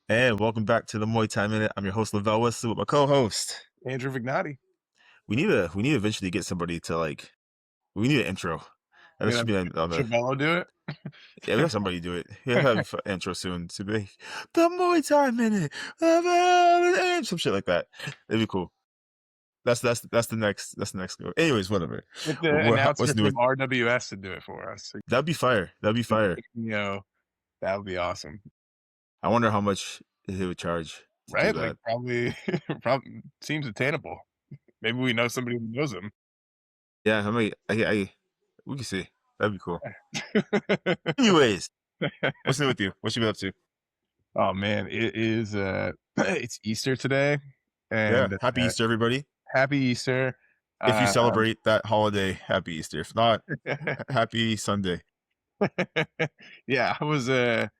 And welcome back to the Muay Thai Minute. I'm your host Lavell Wesley with my co-host. Andrew Vignati. We need to eventually get somebody to we need an intro. That You should know, be on the Chavello do it. yeah, we have somebody do it. We'll have an intro soon to be the Muay Thai Minute, and some shit like that. It'd be cool. That's the next go. Anyways, whatever. Get the announcer What's new? from RWS to do it for us. That'd be fire. That'd be fire. That would be awesome, I wonder how much he would charge to do right? Like that. probably seems attainable. Maybe we know somebody who knows him. Yeah, we can see. That'd be cool. Anyways, what's new with you? What you been up to? Oh man, it is. It's Easter today, Yeah, and happy Easter, everybody. happy Easter. If you Uh, celebrate that holiday, happy Easter. If not, happy Sunday. yeah, I was at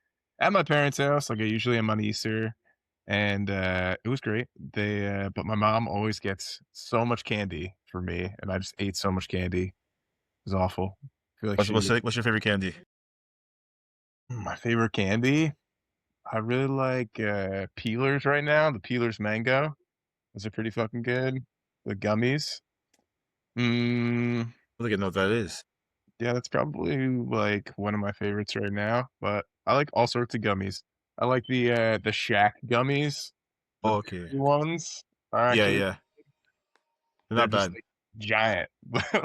my parents' house like I usually am on Easter, and it was great. But my mom always gets so much candy for me, and I just ate so much candy. It was awful. I feel like What's your favorite candy? my favorite candy. I really like Peelers right now. The Peelers mango. Those are pretty fucking good. The gummies. Mm, I don't think I know what that is. yeah, that's probably like one of my favorites right now. But I like all sorts of gummies. I like the Shack gummies. The Oh, big okay. ones are Yeah, actually yeah. They're they're not just bad. like giant.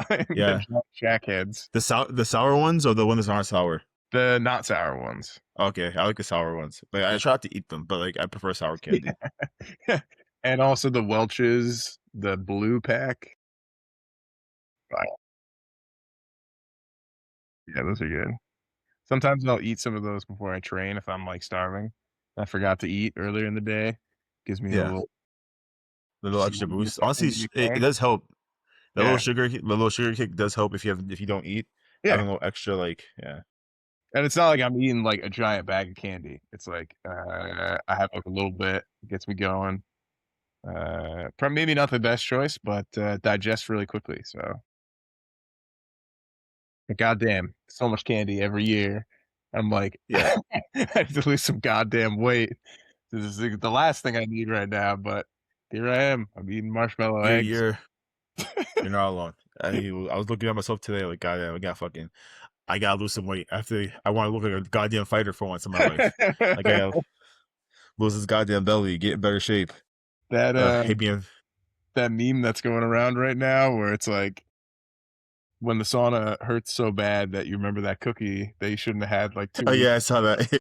They're Yeah. giant Shack heads. The sour ones or the ones that aren't sour? The not sour ones. Okay, I like the sour ones. Like I try not to eat them, but like I prefer sour candy. Yeah. And also the Welch's, the blue pack. Wow. Yeah, those are good. Sometimes I'll eat some of those before I train if I'm, like, starving. I forgot to eat earlier in the day. Gives me a Yeah, little the little extra zoomies boost. up Honestly, into me it going. does help. Yeah. The little sugar kick does help if you don't eat. Yeah. Having a little extra, yeah. And it's not like I'm eating, like, a giant bag of candy. It's like, I have, like, a little bit, gets me going. Prob maybe not the best choice, but, digests really quickly, so but goddamn, so much candy every year. I'm like, Yeah, I have to lose some goddamn weight. This is the last thing I need right now, but here I am. I'm eating marshmallow you're eggs. you're you're not alone. I was looking at myself today, like, goddamn, I gotta lose some weight. I want to look like a goddamn fighter for once in my life. Like, I gotta lose this goddamn belly, get in better shape. That, Hate being. that meme that's going around right now where it's like, when the sauna hurts so bad that you remember that cookie that you shouldn't have had, like, 2 Oh weeks. yeah, I saw that.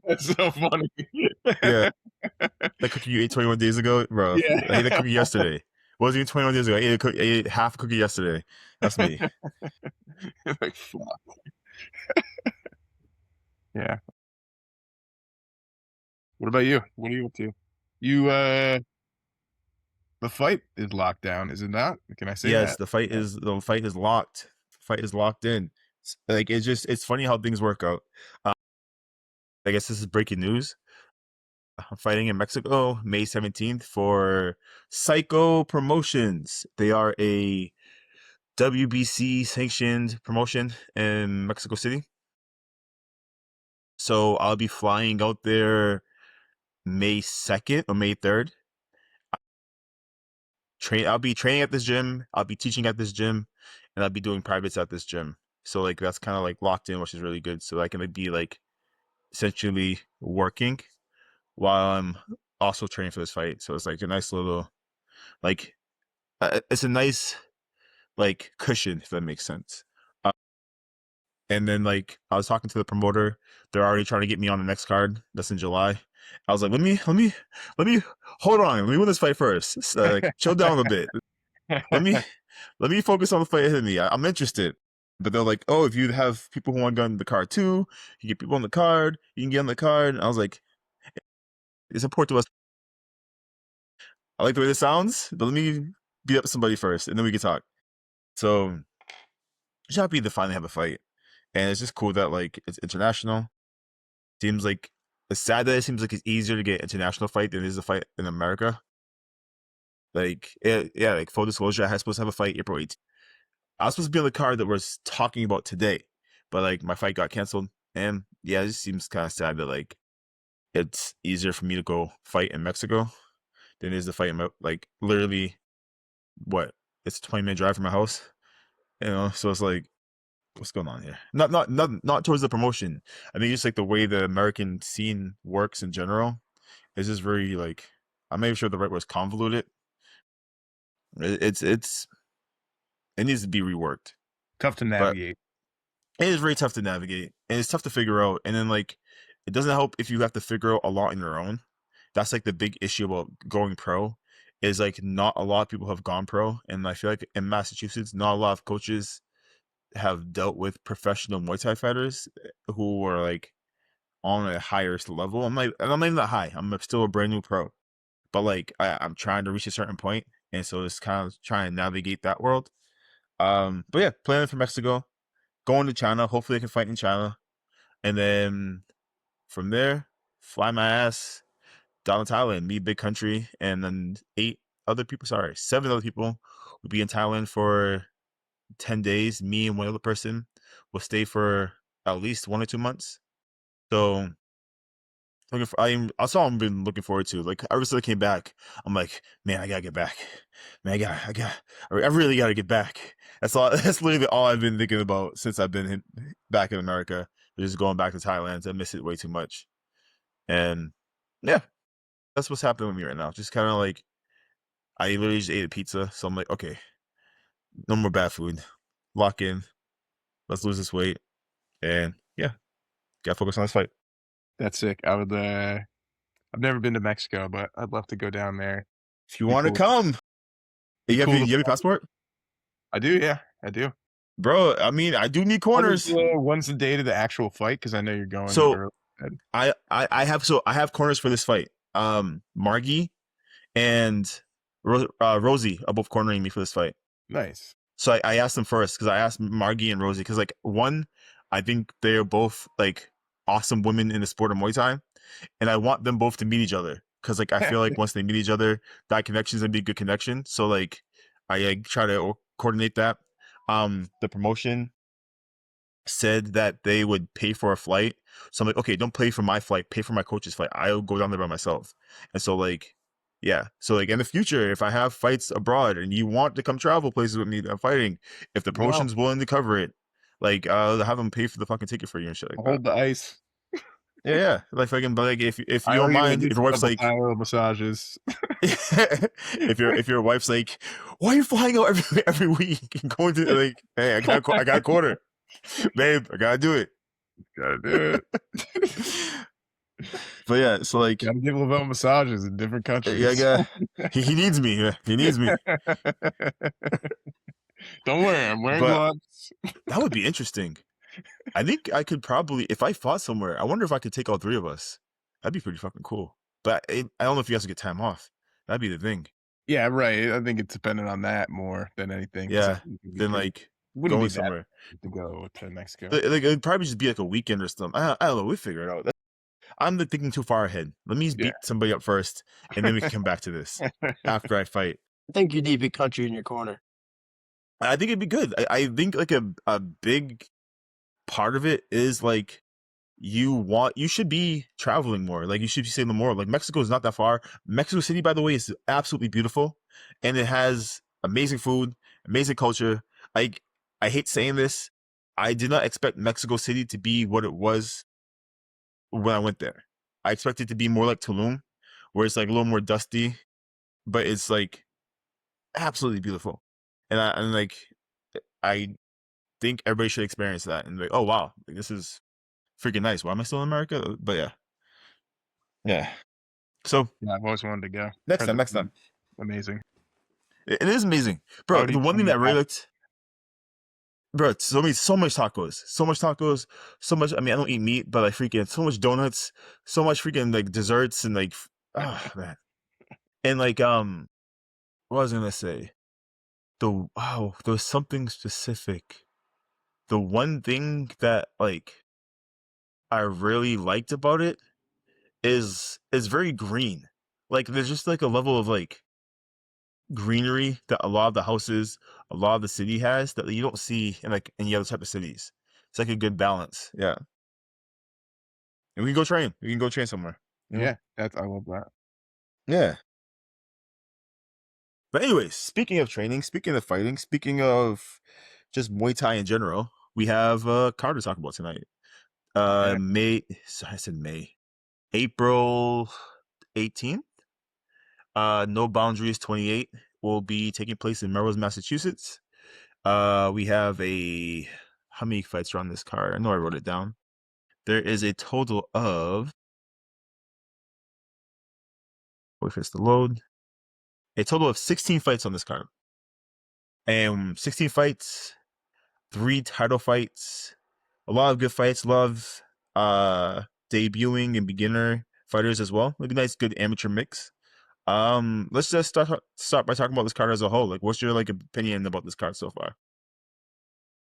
That's so funny. Yeah, that cookie you ate 21 days ago, bro. I ate that Yeah. cookie yesterday. It wasn't even 21 days ago. I ate half a cookie yesterday. That's me. Like, fuck. Yeah. What about you? What are you up to? You, the fight is locked down, is it not? Can I say Yes, that? the fight is locked. The fight is locked in. Like it's funny how things work out. Uh, I guess this is breaking news. I'm fighting in Mexico, May 17th for Psycho Promotions. They are a WBC sanctioned promotion in Mexico City. So I'll be flying out there May 2nd or May 3rd. I'll be training at this gym, I'll be teaching at this gym, and I'll be doing privates at this gym. So like that's kind of like locked in, which is really good. So I can be like essentially working while I'm also training for this fight. So it's like a nice little like it's a nice like cushion, if that makes sense. And then like I was talking to the promoter, they're already trying to get me on the next card that's in July. I was like, let me hold on, let me win this fight first. So, like chill down a bit. Let me let me focus on the fight ahead of me. I'm interested. But they're like, oh, if you have people who want to go on the card too, you get people on the card, you can get on the card. And I was like, it's important to us. I like the way this sounds, but let me beat up somebody first, and then we can talk. So just happy to finally have a fight. And it's just cool that like it's international. Seems like it's sad that it seems like it's easier to get an international fight than it is a fight in America. Like yeah, like full disclosure, I was supposed to have a fight April 18th. I was supposed to be on the card that we're talking about today, but like my fight got canceled. And yeah, it just seems kind of sad that like it's easier for me to go fight in Mexico than it is to fight in like literally what it's a 20-minute drive from my house. You know, so it's like what's going on here? Not towards the promotion. I think just like the way the American scene works in general is just very like I'm not even sure the right word is convoluted. It's it needs to be reworked, Tough to but navigate. it is very tough to navigate and it's tough to figure out. And then like it doesn't help if you have to figure out a lot on your own. That's like the big issue about going pro is like not a lot of people have gone pro, and I feel like in Massachusetts, not a lot of coaches have dealt with professional Muay Thai fighters who are like on a higher level. I'm not even that high. I'm still a brand new pro, but like I'm trying to reach a certain point, and so it's kind of trying to navigate that world. But yeah, planning for Mexico, going to China. Hopefully, I can fight in China, and then from there, fly my ass down to Thailand, meet big country, and then 7 other people will be in Thailand for 10 days. Me and one other person will stay for at least 1 or 2 months. So that's all I've been looking forward to. Like ever since I came back, I'm like, man, I gotta get back. Man, I really gotta get back. That's all. That's literally all I've been thinking about since I've been back in America. Just going back to Thailand. I miss it way too much. And yeah, that's what's happening with me right now. Just kind of like I literally just ate a pizza, so I'm like, okay, no more bad food. Lock in. Let's lose this weight. And yeah, gotta focus on this fight. That's sick. I've never been to Mexico, but I'd love to go down there. If you Be want to cool. come, Be cool to you have your passport, I do, yeah, I do. bro. I mean, I do need corners. When's the date of the actual fight? Because I know you're going So early. I have corners for this fight. Margie and Rosie are both cornering me for this fight. Nice. So I asked them first because I asked Margie and Rosie because like one, I think they are both like awesome women in the sport of Muay Thai, and I want them both to meet each other because like I feel like once they meet each other, that connection's gonna be a good connection. So like I try to coordinate that. The promotion said that they would pay for a flight, so I'm like, okay, don't pay for my flight, pay for my coach's flight. I'll go down there by myself. And so like, yeah, so like in the future, if I have fights abroad and you want to come travel places with me that I'm fighting, if the Wow. promotion's willing to cover it, like have them pay for the fucking ticket for you and shit like I'll that. hold the ice. Yeah, like fucking, but like if I you owe don't you at mind, if least your a wife's couple like, Thai massages. if your wife's like, why are you flying out every week and going to like, hey, I got a quarter, babe, I gotta do it. Gotta do it. But yeah, so like, Gotta give Lavell massages in different yeah, countries. he needs me. Yeah, he needs me. Don't worry, I'm wearing But gloves. that would be interesting. I think I could probably, if I fought somewhere, I wonder if I could take all three of us. That'd be pretty fucking cool. But I don't know if you guys would get time off. That'd be the thing. Yeah, right. I think it's dependent on that more than anything because Yeah. Then like wouldn't be going that somewhere. to go to Mexico. Like it'd probably just be like a weekend or something. I don't know. We figure it out. I'm thinking too far ahead. Let me Yeah. beat somebody up first, and then we can come back to this after I fight. I think you need big country in your corner. I think it'd be good. I think like a big part of it is like you should be traveling more. Like you should be seeing more. Like Mexico is not that far. Mexico City, by the way, is absolutely beautiful, and it has amazing food, amazing culture. Like I hate saying this, I did not expect Mexico City to be what it was when I went there. I expected it to be more like Tulum, where it's like a little more dusty, but it's like absolutely beautiful. And like I think everybody should experience that and like, oh wow, like, this is freaking nice. Why am I still in America? But yeah. Yeah. So Yeah, I've always wanted to go. next time. Amazing. It is amazing. How Bro, do the you one thing come that I really back? liked, bro, so much tacos. So much tacos. So much, I mean, I don't eat meat, but like freaking so much donuts, so much freaking like desserts and like oh man. And like what was I gonna say? There was something specific. The one thing that like I really liked about it is very green. Like there's just like a level of like greenery that a lot of the houses, a lot of the city has that you don't see in like any other type of cities. It's like a good balance. Yeah. And we can go train. We can go train somewhere. Yeah, I love that. Yeah. But anyways, speaking of training, speaking of fighting, speaking of just Muay Thai in general, we have a card to talk about tonight. Yeah. I said May. April 18th. No Boundaries 28 will be taking place in Melrose, Massachusetts. We have how many fights are on this card? I know I wrote it down. There is a total of, wait for this to load. A total of 16 fights on this card. And 16 fights, 3 title fights, a lot of good fights, a lot of debuting and beginner fighters as well. Like a nice good amateur mix. Let's just start by talking about this card as a whole. Like, what's your opinion about this card so far?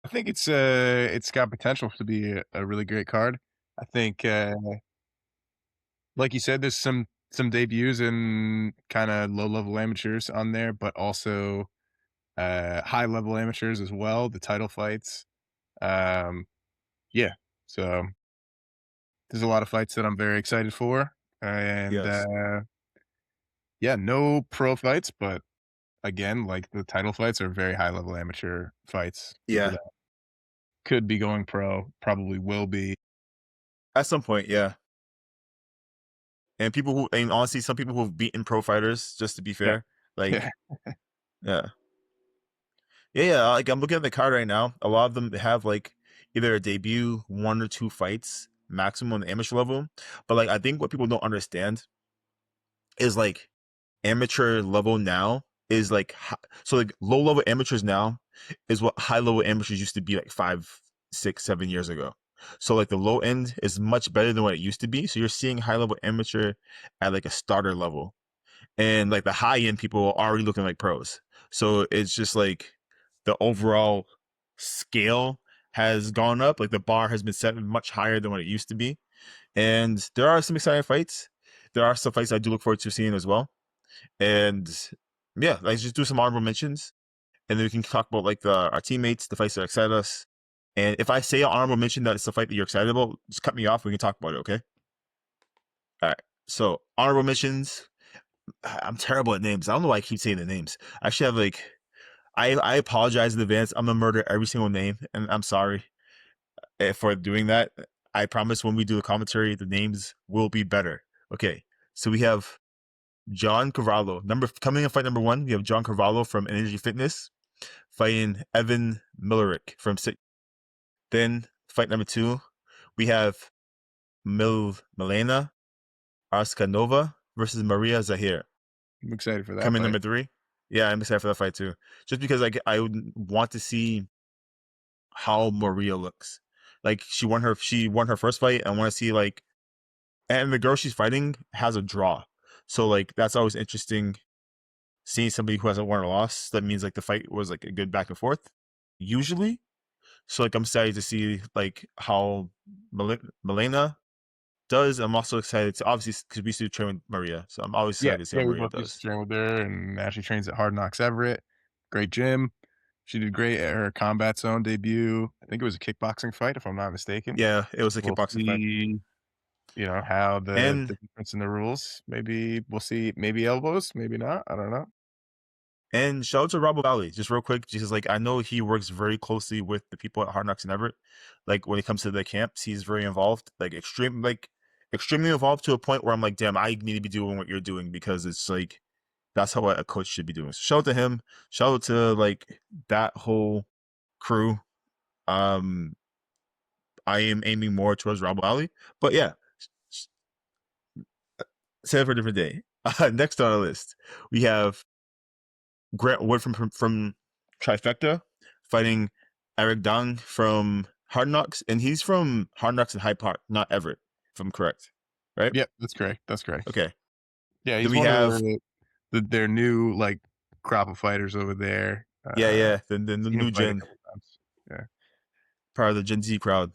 I think it's got potential to be a really great card. I think like you said, there's some debuts and kind of low level amateurs on there, but also high level amateurs as well. The title fights, um, yeah. So there's a lot of fights that I'm very excited for, and Yes. yeah, no pro fights, but again, like the title fights are very high level amateur fights. People Yeah. that could be going pro probably will be. At some point, yeah. And honestly, some people who've beaten pro fighters, just to be Yeah, fair. Like, yeah, yeah. Yeah. Like, I'm looking at the card right now. A lot of them have either a debut, 1 or 2 fights maximum on the amateur level. But I think what people don't understand is amateur level now is so low level amateurs now is what high level amateurs used to be 5, 6, 7 years ago. So the low end is much better than what it used to be. So you're seeing high level amateur at a starter level, and the high end people are already looking like pros. So it's just the overall scale has gone up. The bar has been set much higher than what it used to be, and there are some exciting fights. There are some fights I do look forward to seeing as well. And yeah, let's just do some honorable mentions, and then we can talk about our teammates, the fights that excite us. And if I say an honorable mention that it's a fight that you're excited about, just cut me off. We can talk about it. Okay. All right. So honorable mentions. I'm terrible at names. I don't know why I keep saying the names. I should have I apologize in advance. I'm gonna murder every single name, and I'm sorry for doing that. I promise when we do the commentary, the names will be better. Okay. So we have John Carvalho. Coming in fight number 1, we have John Carvalho from Energy Fitness fighting Evan Millerick from Sit. Then fight number 2, we have Milena Arskanova versus Maria Zahir. I'm excited for that Coming fight. number 3, yeah, I'm excited for that fight too. Just because I would want to see how Maria looks. She won her first fight. I want to see and the girl she's fighting has a draw, so that's always interesting. Seeing somebody who hasn't won or lost, that means the fight was a good back and forth, usually. So I'm excited to see how Milena does. I'm also excited to obviously because we used to train with Maria, so I'm always Yeah, excited to see yeah, how we Maria both used to does. train with her, and now she trains at Hard Knocks Everett. Great gym. She did great at her Combat Zone debut. I think it was a kickboxing fight, if I'm not mistaken. Yeah, it was a We'll kickboxing fight, see, how the and difference in the rules. Maybe we'll see. Maybe elbows, maybe not. I don't know. shout out to Rob Valley just real quick, because I know he works very closely with the people at Hard Knocks and Everett. When it comes to the camps, he's very involved, extremely involved to a point where I'm damn, I need to be doing what you're doing, because it's that's how a coach should be doing. So shout out to him. Shout out to that whole crew. Um, I am aiming more towards Rob Valley, but yeah, save it for a different day. Next on our list, we have Grant Wood from Trifecta fighting Eric Dang from Hard Knocks, and he's from Hard Knocks in Hyde Park, not Everett, if I'm correct. Right? Yep, that's correct. That's correct. Okay. Yeah, Then he's we one of have their new crop of fighters over there. yeah, the Seen him new fight a gen, couple times. Yeah. part of the Gen Z crowd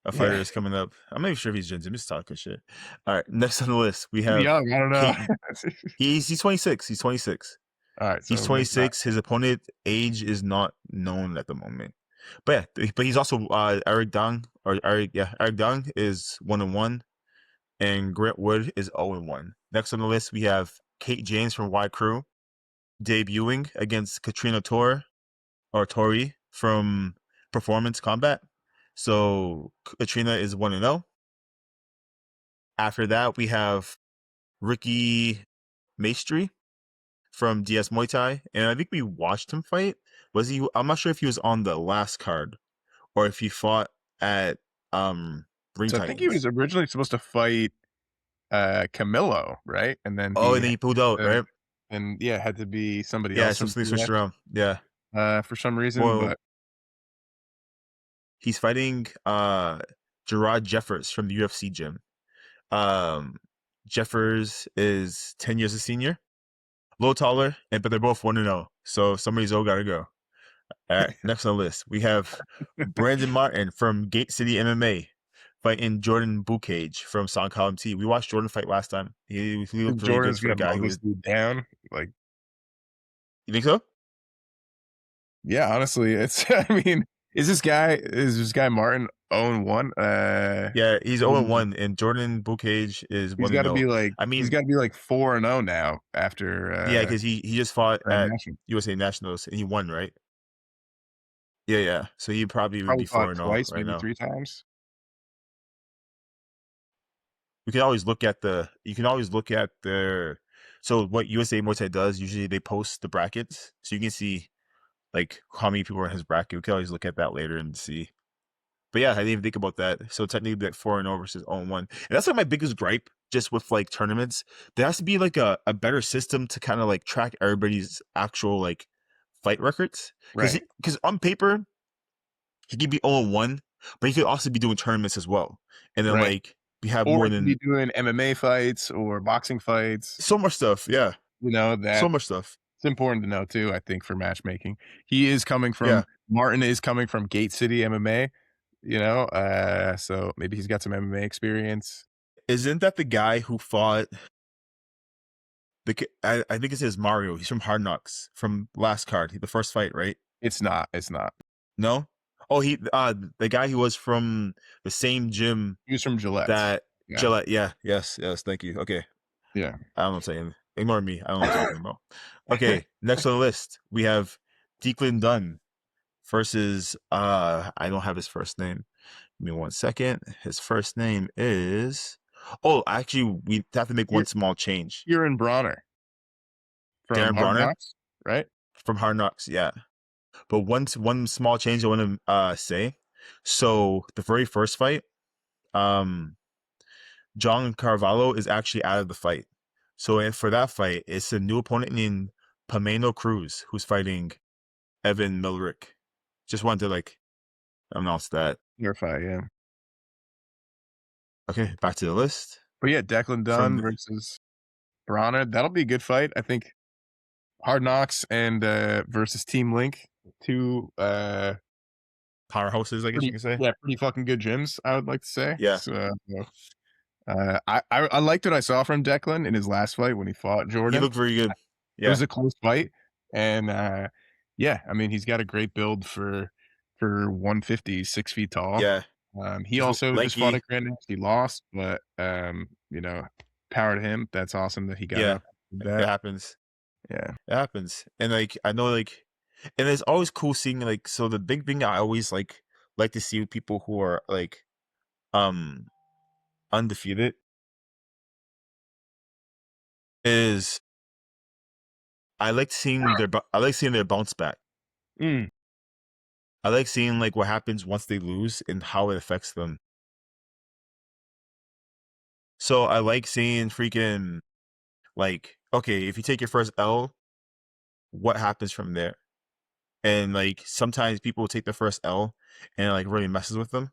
of Yeah. fighters coming up. I'm not even sure if he's Gen Z. I'm just talking shit. All right, next on the list we Pretty have young. I don't know. Kate. He's 26. He's 26. All right, He's so maybe not. 26. His opponent age is not known at the moment. But yeah, but he's also Eric Dang, Eric Dang is 1-1. and Grant Wood is 0-1. Next on the list, we have Kate James from Y Crew debuting against Katrina Tori from Performance Combat. So Katrina is 1-0. After that, we have Ricky Maestri from DS Muay Thai, and I think we watched him fight. Was he? I'm not sure if he was on the last card or if he fought at Ring So I think he Titans. was originally supposed to fight Camilo, right? And then Oh, and then he pulled out, right? and yeah, had to be somebody Yeah, else from something switched DX, around. Yeah. for some reason. Well, But he's fighting Gerard Jeffers from the UFC gym. Jeffers is 10 years a senior, a little taller, but they're both 1-0. So somebody's all gotta go. All right, next on the list, we have Brandon Martin from Gate City MMA fighting Jordan Bukage from Song Column T. We watched Jordan fight last time. He looked really good Jordan's for a gonna guy mow who this was. dude down. Like, You think so? yeah, honestly, it's. I mean, is this guy Martin 0-1? Yeah, he's I mean, 0-1, and Jordan Bukage is 1-0. I he's mean, got to be like 4-0 now after yeah, because he just fought at national. USA Nationals and he won, right? Yeah, yeah. So he probably would Probably be fought 4-0 twice, right maybe now. 3 times. We can always look at you can always look at their. So what USA Muay Thai does, usually they post the brackets, so you can see like how many people are in his bracket. We can always look at that later and see. But yeah, I didn't even think about that. So technically, like 4-0 versus 0-1, and that's like my biggest gripe, just with like tournaments. There has to be like a better system to kind of like track everybody's actual like fight records, Right. because on paper he could be 0-1, but he could also be doing tournaments as well, and then Right. like we have Or more he could be than doing MMA fights or boxing fights. so much stuff. Yeah, You know, so that's much stuff. important to know too, I think, for matchmaking. Yeah. Martin is coming from Gate City MMA, you know, so maybe he's got some MMA experience. Isn't that the guy who fought I think it says Mario. He's from Hard Knocks from last card, the first fight, right? It's not. No? Oh, the guy who was from the same gym He was from Gillette. that Yeah. Gillette. Yeah, yes, thank you. Okay. Yeah. I don't know what I'm saying. Ignore me. I don't know what I'm talking about. Okay, next on the list, we have Declan Dunn versus I don't have his first name. Give me 1 second. His first name is actually we have to make one small change. Kieran Bronner from Darren Hard Bronner Knocks, right? from Hard Knocks, yeah. But one small change I want to say. So the very first fight, John Carvalho is actually out of the fight. So for that fight, it's a new opponent named Pameno Cruz who's fighting Evan Milrick. Just wanted to like announce that. Clarify, yeah. Okay, back to the list. But yeah, Declan Dunn versus Bronner. That'll be a good fight. I think Hard Knocks and versus Team Link, two powerhouses, I guess you can say. Yeah, pretty fucking good gyms, I would like to say. Yeah. So, I liked what I saw from Declan in his last fight when he fought Jordan. He looked very good. Yeah. It was a close fight, and yeah, I mean he's got a great build for 150, 6 feet tall. Yeah. He also just fought a Grand National. He lost, but you know, power to him. That's awesome that he got up. It happens. Yeah, it happens. And like I know, like, and it's always cool seeing like. So the big thing I always like to see with people who are like, undefeated is I like seeing their bounce back. I like seeing like what happens once they lose and how it affects them. So I like seeing freaking like, okay, if you take your first L, what happens from there? And like sometimes people take the first L and it, like really messes with them.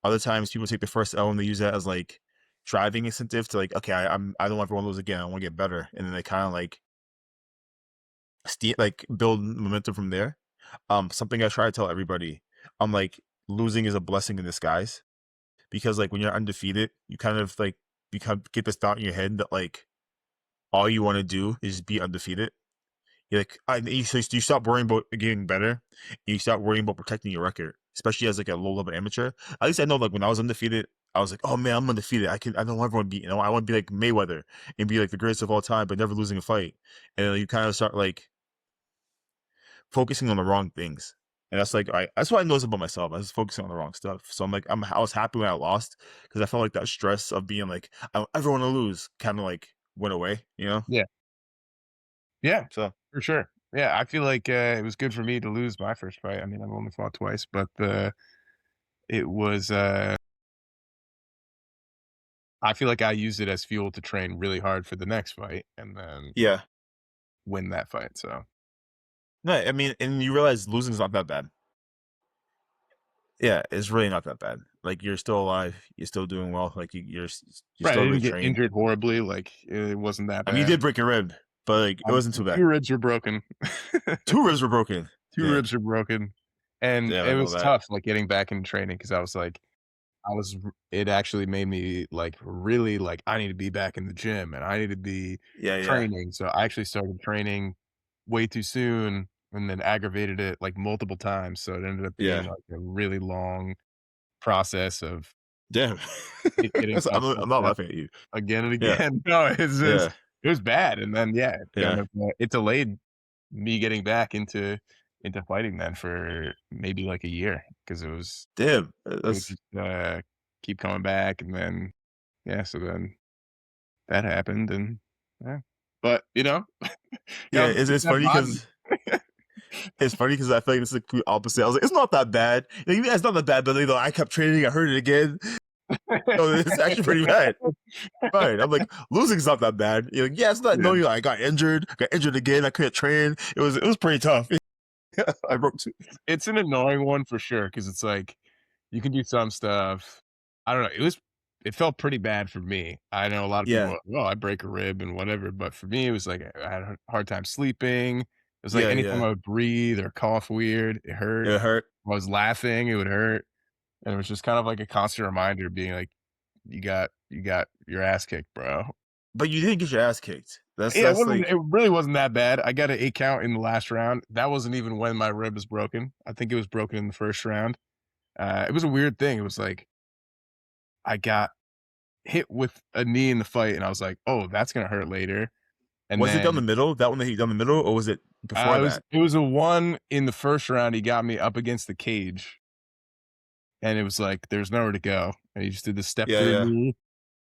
Other times people take the first L and they use that as like driving incentive to like, okay, I don't want everyone to lose again. I want to get better, and then they kind of like build momentum from there. Something I try to tell everybody, I'm like, losing is a blessing in disguise, because like when you're undefeated, you kind of like get this thought in your head that like all you want to do is be undefeated. You're like, you stop worrying about getting better, and you stop worrying about protecting your record, especially as like a low level amateur. At least I know like when I was undefeated, I was like, oh man, I'm undefeated. I don't ever want to be, I want to be like Mayweather and be like the greatest of all time, but never losing a fight. And then you kind of start like focusing on the wrong things. And that's like, that's what I noticed about myself. I was focusing on the wrong stuff. So I'm like, I was happy when I lost because I felt like that stress of being like, I don't ever want to lose kind of like went away, you know? Yeah. Yeah, So for sure. Yeah, I feel like, it was good for me to lose my first fight. I mean, I've only fought twice, but, it was, I feel like I used it as fuel to train really hard for the next fight and then yeah. win that fight, so No, I mean, and you realize losing is not that bad. Yeah, it's really not that bad. Like you're still alive, you're still doing well. Like you're right, still I able to didn't get train. injured horribly, like, it wasn't that I mean, you bad. did break a rib, but like it wasn't too 2 bad. ribs were broken. 2 ribs were broken. 2 Damn, ribs were broken, and damn, I it know was that. tough, like, getting back into training because I was r it actually made me, like, really, like, I need to be back in the gym, and I need to be Yeah, yeah, training, so I actually started training way too soon and then aggravated it, like, multiple times, so it ended up being, yeah. like, a really long process of Damn. it getting I'm fucked not up laughing at you. again and Yeah, again. No, yeah, it was bad, and then, yeah, it kind yeah. of, it delayed me getting back into fighting then for maybe, like, a year because Damn, it would that's just, keep coming back, and then yeah, so then that happened, and yeah. But, yeah. gotta fix It's that funny body. because I feel like this is the complete opposite. I was like, it's not that bad. Like, yeah, it's not that bad, but I kept training. I heard it again. No, it's actually pretty bad. Fine. I'm like, losing's not that bad. You're like, yeah, it's not. Yeah. No, I got injured again. I couldn't train. It was pretty tough. I broke two. It's an annoying one for sure because it's like, you can do some stuff. I don't know, it felt pretty bad for me. I know a lot of people Yeah, are, "Well, I break a rib and whatever," but for me, it was like I had a hard time sleeping. It was like yeah, anytime yeah. I would breathe or cough weird, it hurt. It hurt. If I was laughing, it would hurt, and it was just kind of like a constant reminder being like, "You got your ass kicked, bro." But you didn't get your ass kicked. Yeah, That's like, it really wasn't that bad. I got an 8 count in the last round. That wasn't even when my rib was broken. I think it was broken in the first round. It was a weird thing. It was like I got hit with a knee in the fight, and I was like, "Oh, that's gonna hurt later." And was it down then the middle? That one that hit you down the middle, or was it before that? it was a one in the first round. He got me up against the cage, and it was like there's nowhere to go, and he just did the step Yeah, through yeah, knee.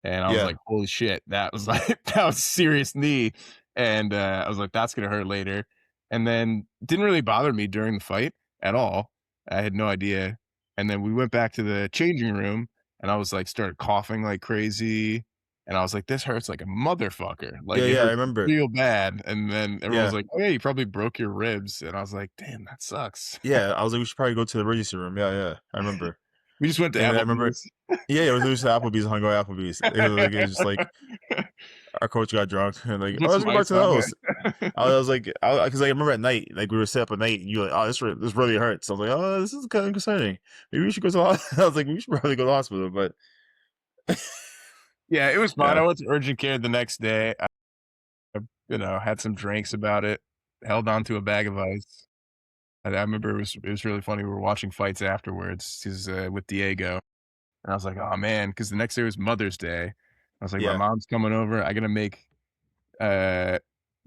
And I was yeah, like, "Holy shit, that was like that was a serious knee." And, I was like, "That's gonna hurt later." And then didn't really bother me during the fight at all. I had no idea. And then we went back to the changing room, and I was like started coughing like crazy, and I was like, "This hurts like a motherfucker." Like, yeah, it yeah. I hurts remember. real bad. And then everyone was Yeah, like, "Oh, yeah, you probably broke your ribs." And I was like, "Damn, that sucks." yeah. I was like, we should probably go to the emergency room. Yeah, yeah. I remember. We just went to And then I remember, Applebee's. yeah, it was losing to Applebee's and hung out at Applebee's. It was just like our coach got drunk and like, Put oh, let's some go back ice to the on house. it. I was like, because I remember at night, like we were set up at night, and you were like, oh, this really hurts. So I was like, oh, this is kind of concerning. Maybe we should go to the hospital. I was like, we should probably go to the hospital, but Yeah, it was fine. I yeah, went to urgent care the next day. Had some drinks about it, held on to a bag of ice. I remember it was really funny. We were watching fights afterwards 'cause, with Diego, and I was like, "Oh, man," because the next day was Mother's Day. I was like, "My yeah. mom's coming over. I gotta make, uh,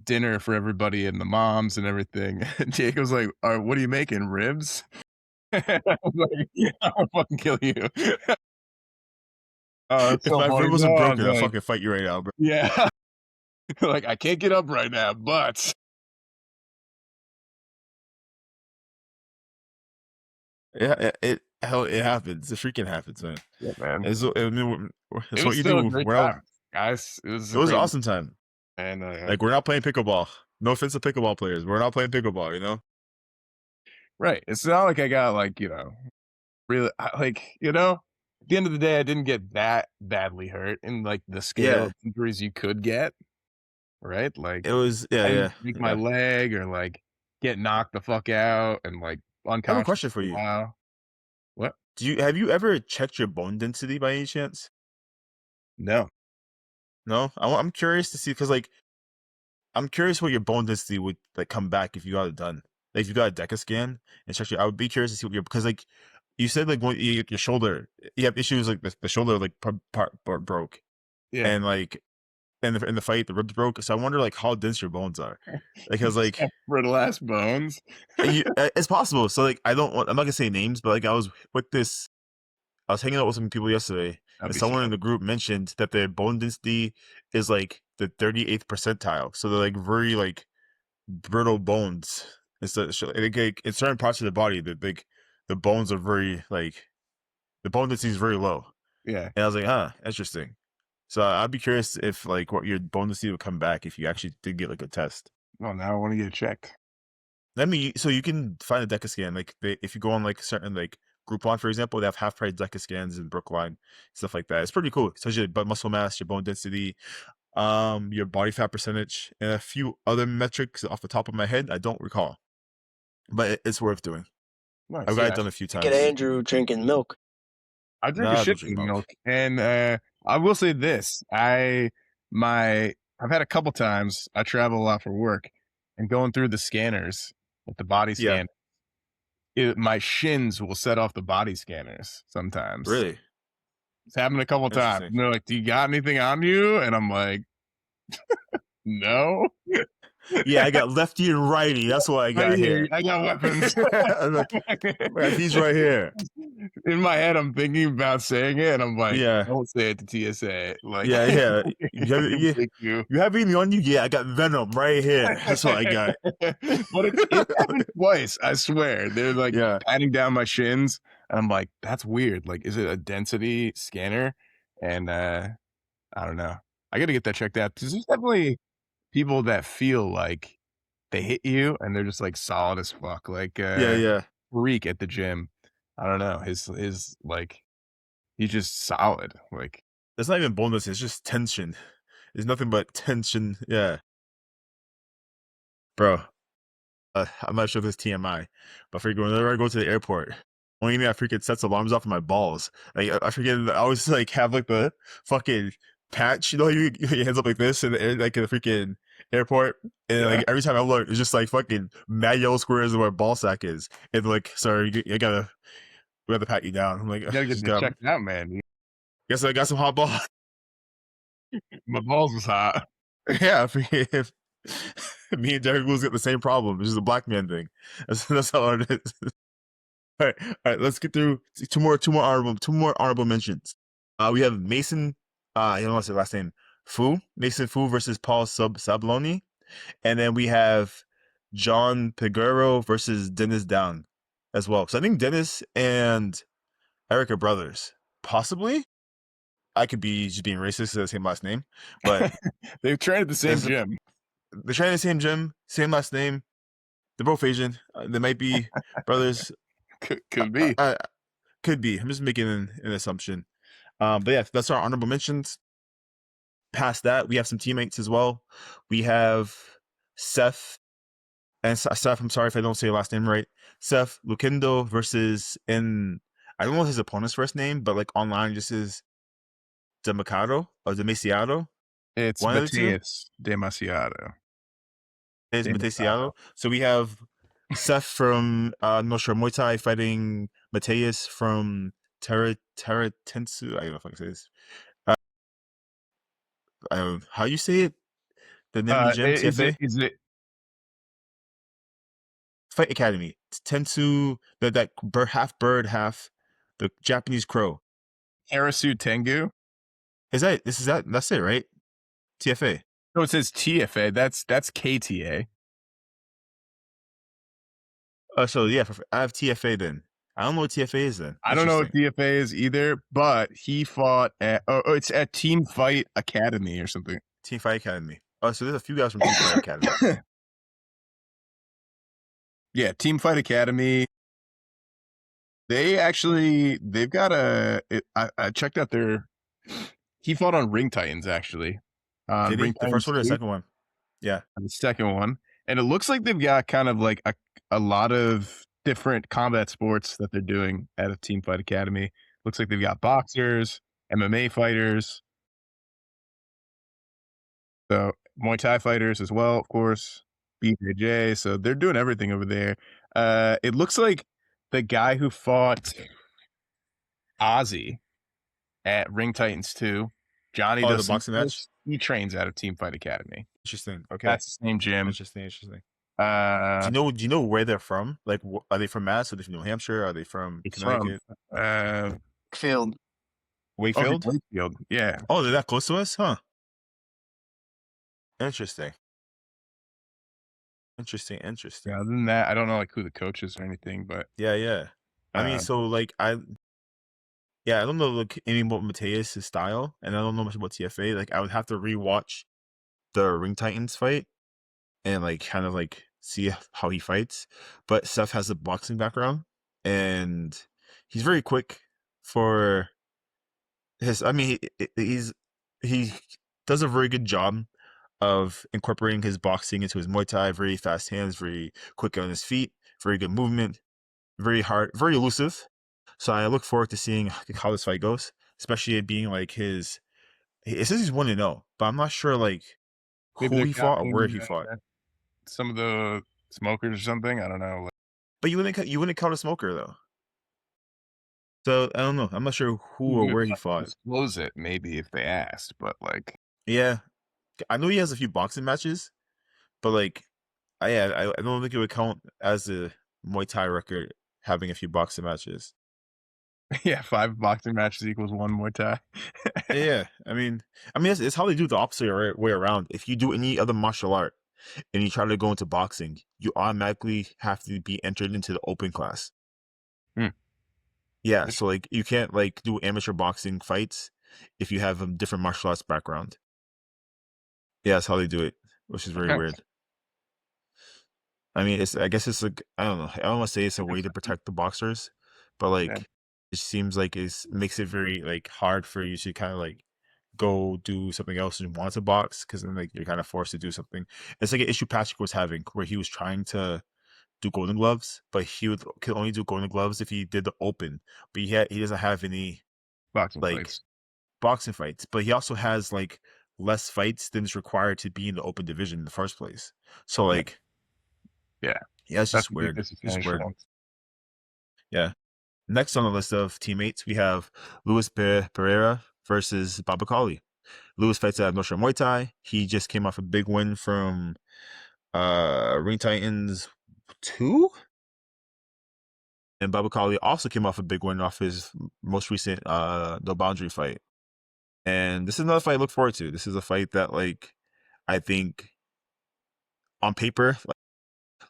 dinner for everybody and the moms and everything." And Diego's like, what are you making, ribs?" I was like, "Yeah, I'll fucking kill you." Oh, that's If so my rib funny. No, wasn't I was broken, I'd like, fucking fight you right now, bro. "Yeah." Like, "I can't get up right now, but" Yeah, hell, it happens. It freaking happens, man. Yeah, man. I mean, It it's what was you still a do. great We're out. time, guys. It was It a was an great awesome time. and, Like we're not playing pickleball. No offense to pickleball players. We're not playing pickleball. right. It's not like I got, like, really at the end of the day, I didn't get that badly hurt in, like, the scale Yeah. of injuries you could get, right? Like, It was. Yeah, I yeah, didn't break my yeah. leg or, like, get knocked the fuck out and, like, I have a unconscious question for for a you. while. What? Have you ever checked your bone density by any chance? No. No, I'm curious to see because like I'm curious what your bone density would like come back if you got it done. Like if you got a DECA scan and check your, I would be curious to see what your because like You said like when your shoulder, you have issues like the shoulder like part broke, Yeah. and like in the fight the ribs broke. So I wonder like how dense your bones are, because like Brittle ass bones. it's possible. So like I'm not gonna say names, but like I was hanging out with some people yesterday, That'd and be someone in sick. the group mentioned that their bone density is like the 38th percentile. So they're like very like brittle bones. Like, in certain parts of the body, the bones are very like the bone density is very low. Yeah. And I was like, interesting. So I'd be curious if like what your bone density would come back if you actually did get like a test. Well, now I want to get it checked. So you can find a DECA scan. Like if you go on like certain like Groupon, for example, they have half price DECA scans in Brookline, stuff like that. It's pretty cool. So your muscle mass, your bone density, your body fat percentage, and a few other metrics off the top of my head I don't recall, but it's worth doing. Nice. I've got Yeah. it done a few Look at times. Andrew drinking milk. I drink Nah, a I don't shit drink ton of milk. milk, and I will say this: I've had a couple times. I travel a lot for work, and going through the scanners with the body Yeah, scan, my shins will set off the body scanners sometimes. really It's happened a couple times. interesting. And they're like, "Do you got anything on you?" And I'm like, "No." Yeah, I got lefty and righty. That's what I got Right here, here. I got weapons. I'm like, man, he's right here. In my head, I'm thinking about saying it, and I'm like, Yeah, "Don't say it to TSA." Like, yeah. thank you. You have anything on you? Yeah, I got venom right here. That's what I got. But it happened twice, I swear. They're like Yeah, patting down my shins, and I'm like, "That's weird. Like, is it a density scanner?" And I don't know. I got to get that checked out because there's definitely people that feel like they hit you and they're just like solid as fuck. Like yeah. Freak at the gym. I don't know. His like he's just solid. Like It's not even bonus. It's just tension. It's nothing but tension. Yeah, bro. I'm not sure if this TMI, but freaking whenever I go to the airport, only thing I freaking sets alarms off of my balls. Like I freaking I always like have like the fucking patch, you put your hands up like this in the air, like in the freaking airport, and yeah, like every time I look, it's just like fucking mad yellow squares where my ball sack is, and like, sorry, we gotta pat you down. I'm like, you gotta get just this got, checked out, man. guess I got some hot balls. My balls was hot. Yeah, if me and Derek Lewis got the same problem. It's just a black man thing. That's how it is. All right. Let's get through two more honorable mentions. We have Mason. I don't want to say last name. Mason Fu versus Paul Sabloni, and then we have John Piguero versus Dennis Down, as well. So I think Dennis and Eric are brothers. Possibly, I could be just being racist to the same last name, but They've trained at the same there's gym. they're training the same gym, same last name. They're both Asian. They might be brothers. Could be. Could be. I'm just making an assumption. But yeah, that's our honorable mentions. Past that, we have some teammates as well. We have Seth and Seth. I'm sorry if I don't say your last name right. Seth Lukindo versus I don't know his opponent's first name, but like online just is Demacado or Demasiado. It's One of the two Mateus Demasiado. is Demasiado. Matesiado. So we have Seth from North Shore Muay Thai fighting Mateus from Terra Tensu. I don't know if I can say this. How you say it? The name of the gym, Is TFA it Fight Academy. Tensu, that half bird, half the Japanese crow. Harasu Tengu? That's it, right? TFA. No, it says TFA. That's KTA. So yeah, I have TFA then. I don't know what TFA is then. I don't know what Interesting. TFA is either, but he fought at it's at Team Fight Academy or something. Team Fight Academy. Oh, so there's a few guys from Team Fight Academy. Yeah, Team Fight Academy. They've got I checked out he fought on Ring Titans actually. Did he? Ring The first Titans one or the 2, second one? Yeah. and the second one. And it looks like they've got kind of like a lot of different combat sports that they're doing at a Team Fight Academy. Looks like they've got boxers, MMA fighters, so Muay Thai fighters as well, of course, BJJ. So they're doing everything over there. It looks like the guy who fought Ozzy at Ring Titans 2. Johnny Oh, the does boxing match. he trains out of Team Fight Academy. Interesting. Okay. That's the same gym. Interesting. Interesting. Uh, Do you know where they're from? Like, are they from Mass? Are they from New Hampshire? Are they from it's from Connecticut? Field. Wakefield? Wakefield. Yeah. Oh, they're that close to us, huh? Interesting. Interesting. Yeah. Interesting. Other than that, I don't know like who the coach is or anything, but Yeah, yeah. I mean, so like I don't know like any about Mateus' style, and I don't know much about TFA. Like I would have to rewatch the Ring Titans fight and like kind of like see how he fights. But Seth has a boxing background, and he's very quick for his. I mean, he does a very good job of incorporating his boxing into his Muay Thai. Very fast hands, very quick on his feet, very good movement, very hard, very elusive. So I look forward to seeing how this fight goes, especially it being like his. It says he's 1-0, but I'm not sure like maybe who they're he fought or where counting he fought. some of the smokers or something. I don't know. But you wouldn't count a smoker though. So I don't know. I'm not sure who or where he fought. Disclose it maybe if they asked, but like Yeah, I know he has a few boxing matches, but like, I don't think it would count as a Muay Thai record having a few boxing matches. yeah, 5 boxing matches equals 1 Muay Thai. Yeah, I mean, it's how they do the opposite way around. If you do any other martial art and you try to go into boxing, you automatically have to be entered into the open class. Hmm. Yeah, so like you can't like do amateur boxing fights if you have a different martial arts background. Yeah, that's how they do it, which is very weird. I mean, I guess it's like I don't know. I don't want to say it's a way to protect the boxers, but Yeah. like it seems like it makes it very like hard for you to kind of like go do something else and want to box because then like you're kind of forced to do something. It's like an issue Patrick was having where he was trying to do Golden Gloves, but could only do Golden Gloves if he did the open. But he doesn't have any Boxing like fights. boxing fights, but he also has like less fights than is required to be in the open division in the first place. So like, yeah, it's just weird. It's weird. Yeah. Next on the list of teammates, we have Luis Pereira versus Babakali. Luis fights at North Shore Muay Thai. He just came off a big win from Ring Titans 2. And Babakali also came off a big win off his most recent Noboundary fight. And this is another fight I look forward to. This is a fight that like I think on paper, like,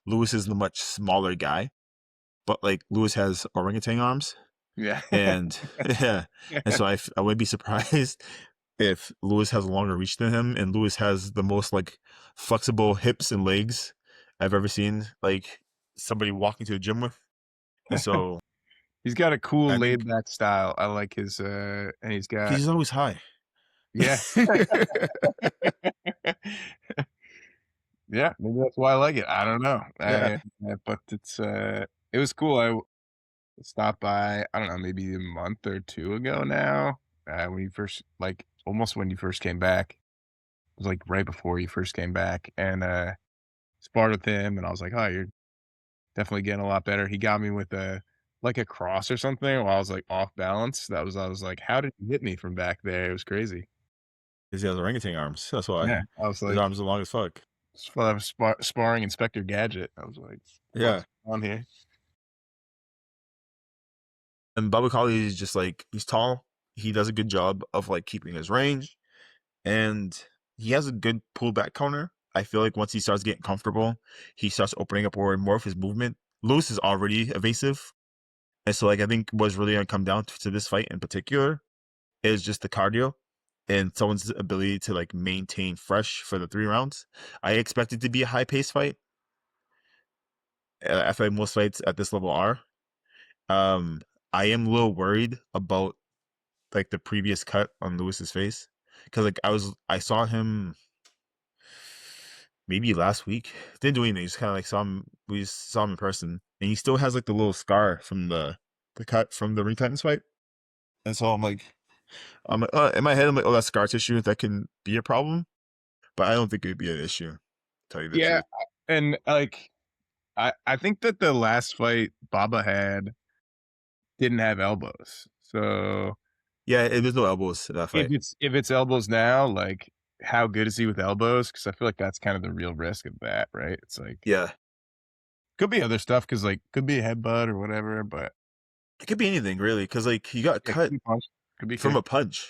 Luis is the much smaller guy, but like Luis has orangutan arms. Yeah. And yeah, and so I wouldn't be surprised if Luis has a longer reach than him, and Luis has the most like flexible hips and legs I've ever seen like somebody walking to the gym with. And so he's got a cool I think laid back style. I like his and he's got he's always high. yeah. Yeah, maybe that's why I like it. I don't know. Yeah. But it was cool. I stopped by, I don't know, maybe a month or 2 ago now. When you first like almost when you first came back. It was like right before you first came back and sparred with him and I was like, "Oh, you're definitely getting a lot better." He got me with a like a cross or something while I was like off balance. I was like, "How did you hit me from back there?" It was crazy. Because he has orangutan arms. That's why Yeah. I was his like, arms are long as fuck. I was sparring Inspector Gadget. I was like, Yeah. "What's on here?" And Babakali is just like he's tall. He does a good job of like keeping his range, and he has a good pullback counter. I feel like once he starts getting comfortable, he starts opening up more and more of his movement. Lewis is already evasive, and so like I think what's really gonna come down to this fight in particular is just the cardio and someone's ability to like maintain fresh for the 3 rounds. I expect it to be a high pace fight. I feel like most fights at this level are. Um, I am a little worried about like the previous cut on Lewis's face because like I saw him maybe last week. Didn't do anything. Just kind of like we just saw him in person, and he still has like the little scar from the cut from the Ring Titans fight. And so I'm like, in my head, I'm like, oh, that's scar tissue. That can be a problem, but I don't think it'd be an issue. To tell you the Yeah, truth. and like I think that the last fight Baba had didn't have elbows. So Yeah, there's no elbows in that fight. if it's elbows now, like how good is he with elbows? Because I feel like that's kind of the real risk of that, right? It's like Yeah, could be other stuff because like could be a headbutt or whatever, but it could be anything really, because like he got yeah, could cut be punch, could be from kick. a punch.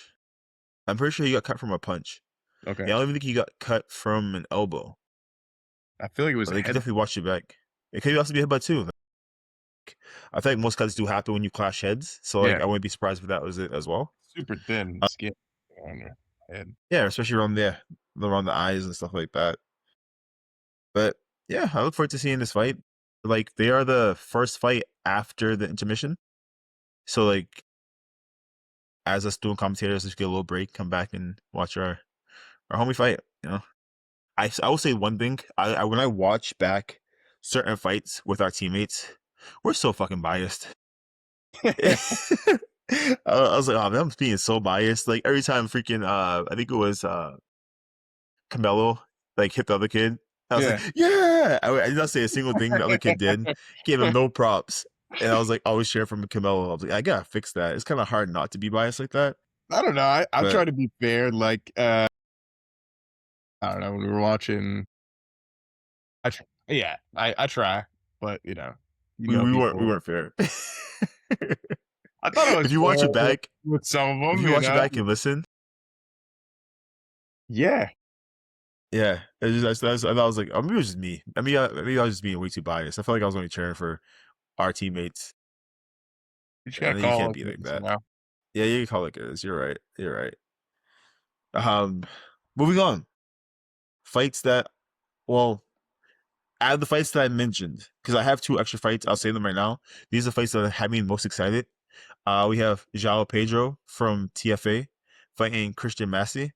I'm pretty sure he got cut from a punch. Okay, Yeah, I don't even think he got cut from an elbow. I feel like it was a Like, you head. definitely watch it back. It could also be a headbutt too. Like, I think most cuts do happen when you clash heads, so like Yeah, I wouldn't be surprised if that was it as well. super thin skin on your head. Yeah, especially around the eyes and stuff like that. But yeah, I look forward to seeing this fight. Like, they are the first fight after the intermission, so like as us doing commentators, just get a little break, come back and watch our homie fight. You know, I will say one thing. I when I watch back certain fights with our teammates, we're so fucking biased. I was like, oh man, I'm being so biased. Like every time freaking I think it was Camelo like hit the other kid. I was Yeah, like, yeah. I did not say a single thing the other kid did. Gave him no props. And I was like, always cheering from Camelo. I was like, I gotta fix that. It's kind of hard not to be biased like that. I don't know. I But try to be fair. Like I don't know when we were watching. Yeah, I try, but we people. weren't fair. I thought I was If you watch fair it back, with some of if them, you watch it back and listen, Yeah, yeah, I thought I was like, oh, maybe it was just me. Maybe I was just being way too biased. I felt like I was only cheering for our teammates, you just gotta and you call can't it be like like this, that. now. Yeah, you can call it good. You're right. You're right. Um, moving on. Fights that, well, out of the fights that I mentioned, because I have two extra fights, I'll say them right now. These are fights that have me most excited. We have João Pedro from TFA fighting Christian Massey,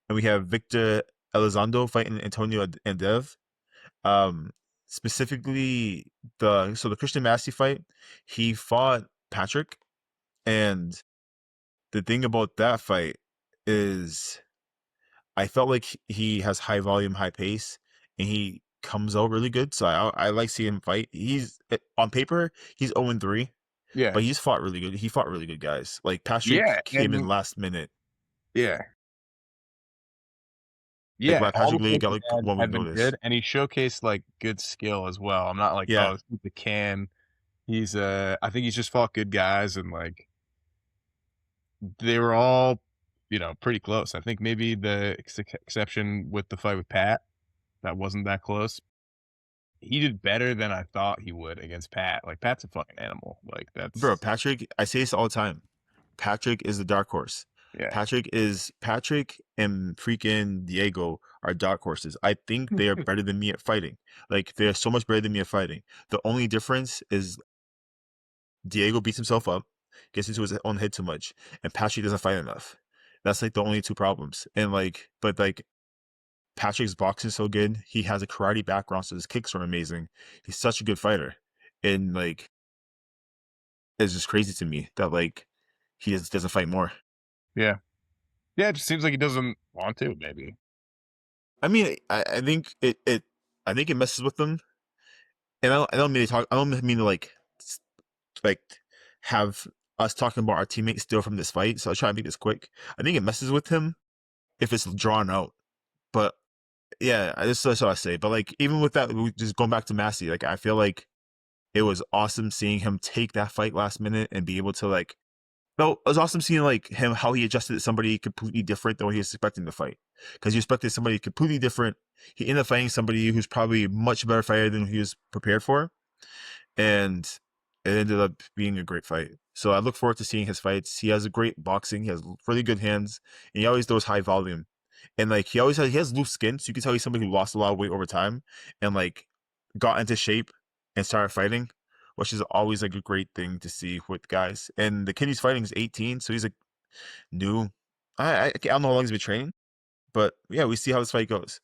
and we have Victor Elizondo fighting Antonio Andev. Um, Specifically the Christian Massey fight, he fought Patrick, and the thing about that fight is I felt like he has high volume, high pace, and he comes out really good. So I like seeing him fight. He's on paper he's 0-3, Yeah, but he's fought really good. He fought really good guys. Like yeah, Patrick came in and last minute. yeah, Like yeah. my All Patrick the really fights got he's like had 1 week have been notice. good, and he showcased like good skill as well. I'm not like, oh, Yeah, this is the can. He's I think he's just fought good guys, and like they were all, pretty close. I think maybe the exception with the fight with Pat that wasn't that close. He did better than I thought he would against Pat. Like Pat's a fucking animal. Like bro. that's Patrick, I say this all the time. Patrick is the dark horse. yeah. Patrick and freaking Diego are dark horses. I think they are better than me at fighting. Like they're so much better than me at fighting. The only difference is Diego beats himself up, gets into his own head too much, and Patrick doesn't fight enough. That's like the only two problems. And like, but like Patrick's boxing is so good. He has a karate background, so his kicks are amazing. He's such a good fighter, and like, it's just crazy to me that like he just doesn't fight more. Yeah. Yeah, it just seems like he doesn't want to, maybe. I mean, I think I think it messes with them. And I don't mean to talk. I don't mean to like have us talking about our teammates still from this fight. So I'll try to make this quick. I think it messes with him if it's drawn out. But yeah, that's what I say. But like even with that, just going back to Massey, like I feel like it was awesome seeing him take that fight last minute and be able to like. No, it was awesome seeing like him how he adjusted to somebody completely different than what he was expecting to fight. Because he expected somebody completely different. He ended up fighting somebody who's probably a much better fighter than he was prepared for, and it ended up being a great fight. So I look forward to seeing his fights. He has a great boxing. He has really good hands, and he always throws high volume. And like he has loose skin, so you can tell he's somebody who lost a lot of weight over time and like got into shape and started fighting, which is always like a great thing to see with guys. And the kid he's fighting is 18, so he's like new. I don't know how long he's been training, but yeah, we see how this fight goes.